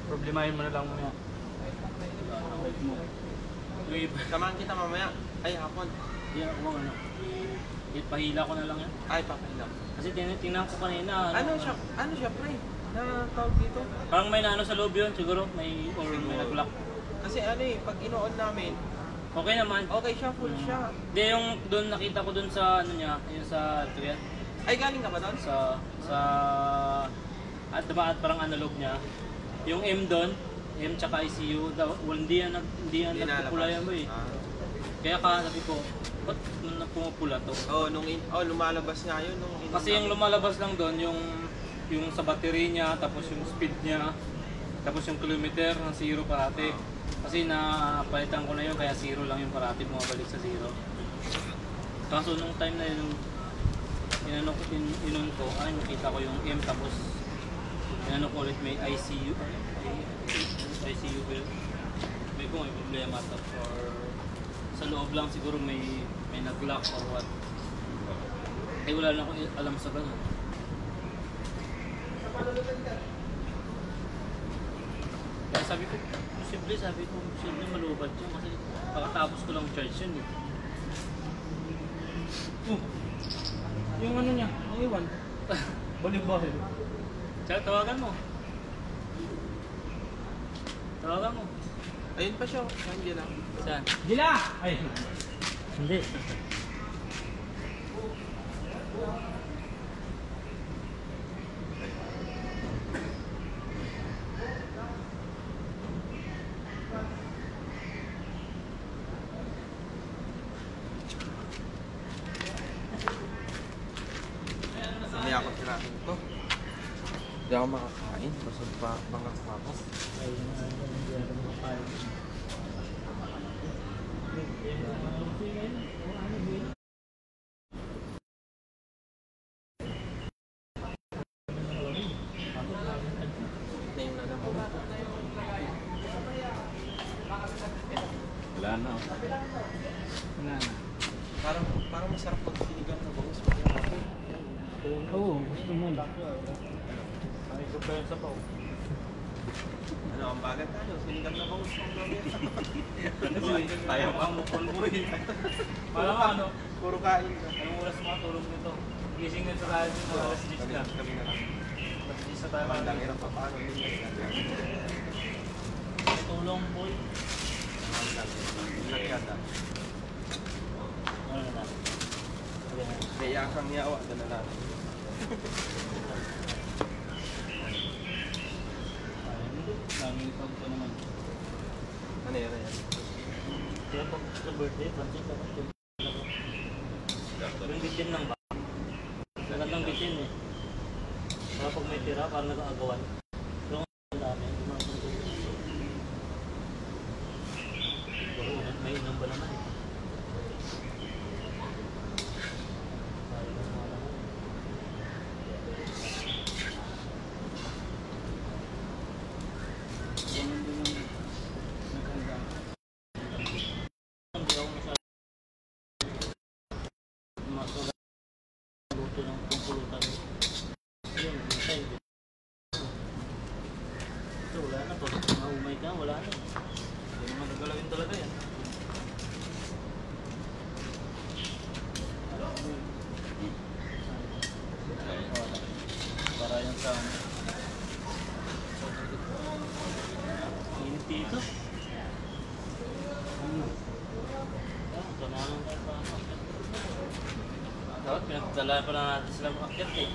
Problemahin mo na lang muna. Samahan kita mamaya. Ay, hapon. Hindi ako bang ano. Pahila ko na lang yan. Ay, pakilam. Kasi tingnan ko kanina. Ano siya, pre? Na tawag dito? Parang may naano sa loob yun siguro. May nag-lock. Kasi ano eh, pag inoon namin, Okay naman. okay siya, full siya. Hindi yung doon nakita ko doon sa ano niya. Yung sa Triad. Ay, galing ka ba doon? Sa at diba at parang analog niya. Yung M doon. M tsaka ICU. Hindi yan nagpupula yan ba eh. Kaya sabi ko, ba't pumupula to? Lumalabas nga yun. Kasi yung lumalabas lang doon, yung sa battery niya, tapos yung speed niya, tapos yung kilometer ng zero parati. Kasi napalitan ko na yun, kaya zero lang yung parati, bumabalik sa zero. Kaso nung time na yun, inon ko, nakita ko yung M, tapos inano ko ulit may ICU bill. May kung may problema to, or sa loob lang siguro may nag-lock or what. Eh wala na akong alam sa ganun. Kaya sabi ko posible malubad siya kasi pagkatapos ko lang charge yun eh. Yung ano niya, ang iwan. Balik-balik. Tsaka tawagan mo. Ayun pa siya, nandiyan lang. Saan? Gila! Ay! Hindi. Hindi ako tirahin to. Hindi ako makakain. Basag pa bangak pa ako. Wala na. Parang masarap pag sinigang na bangus. Oo, gusto mo. Ay, ko pa yun sa pao. Ano ang bagat tayo? Sinigang na bangus. Tayo pa mo pulboy. Wala ka ano? Puro kain ka. Anong oras makatulog nito? Gising na sa tayo ng alas 10 na. Kami na lang. Alas 10 na tayo Lang yan ang papaano. tulong boy. Nagyada. Ano na? Kaya kang yawa. Dala natin. Daming pag pa naman. Ano yan? Kaya pag sa birthday, pansin ka naman. Yung bitin lang ba? Magandang bitin eh. Kaya pag may tira, parang nag-aagawan. Pero ang dami, may inom ba naman eh? Wala na, pag mahumay ka, wala na. Hindi naman gagalawin talaga yan. Para yan sa init dito. Kamalang tayo pa. Dapat pinagdala pa na natin sila makakit eh.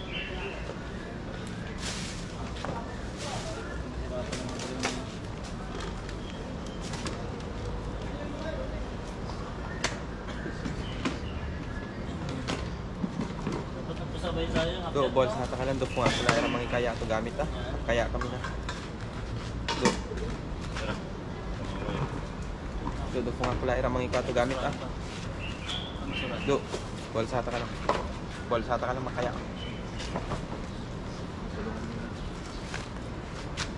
Do, balls na takalan do po nga pala era mga kaya to gamit ah. Kaya kami na. Do po nga pala era mga kaya to gamit ah. Do, balsata ka lang. Balsata ka lang makaya.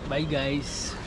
Bye guys.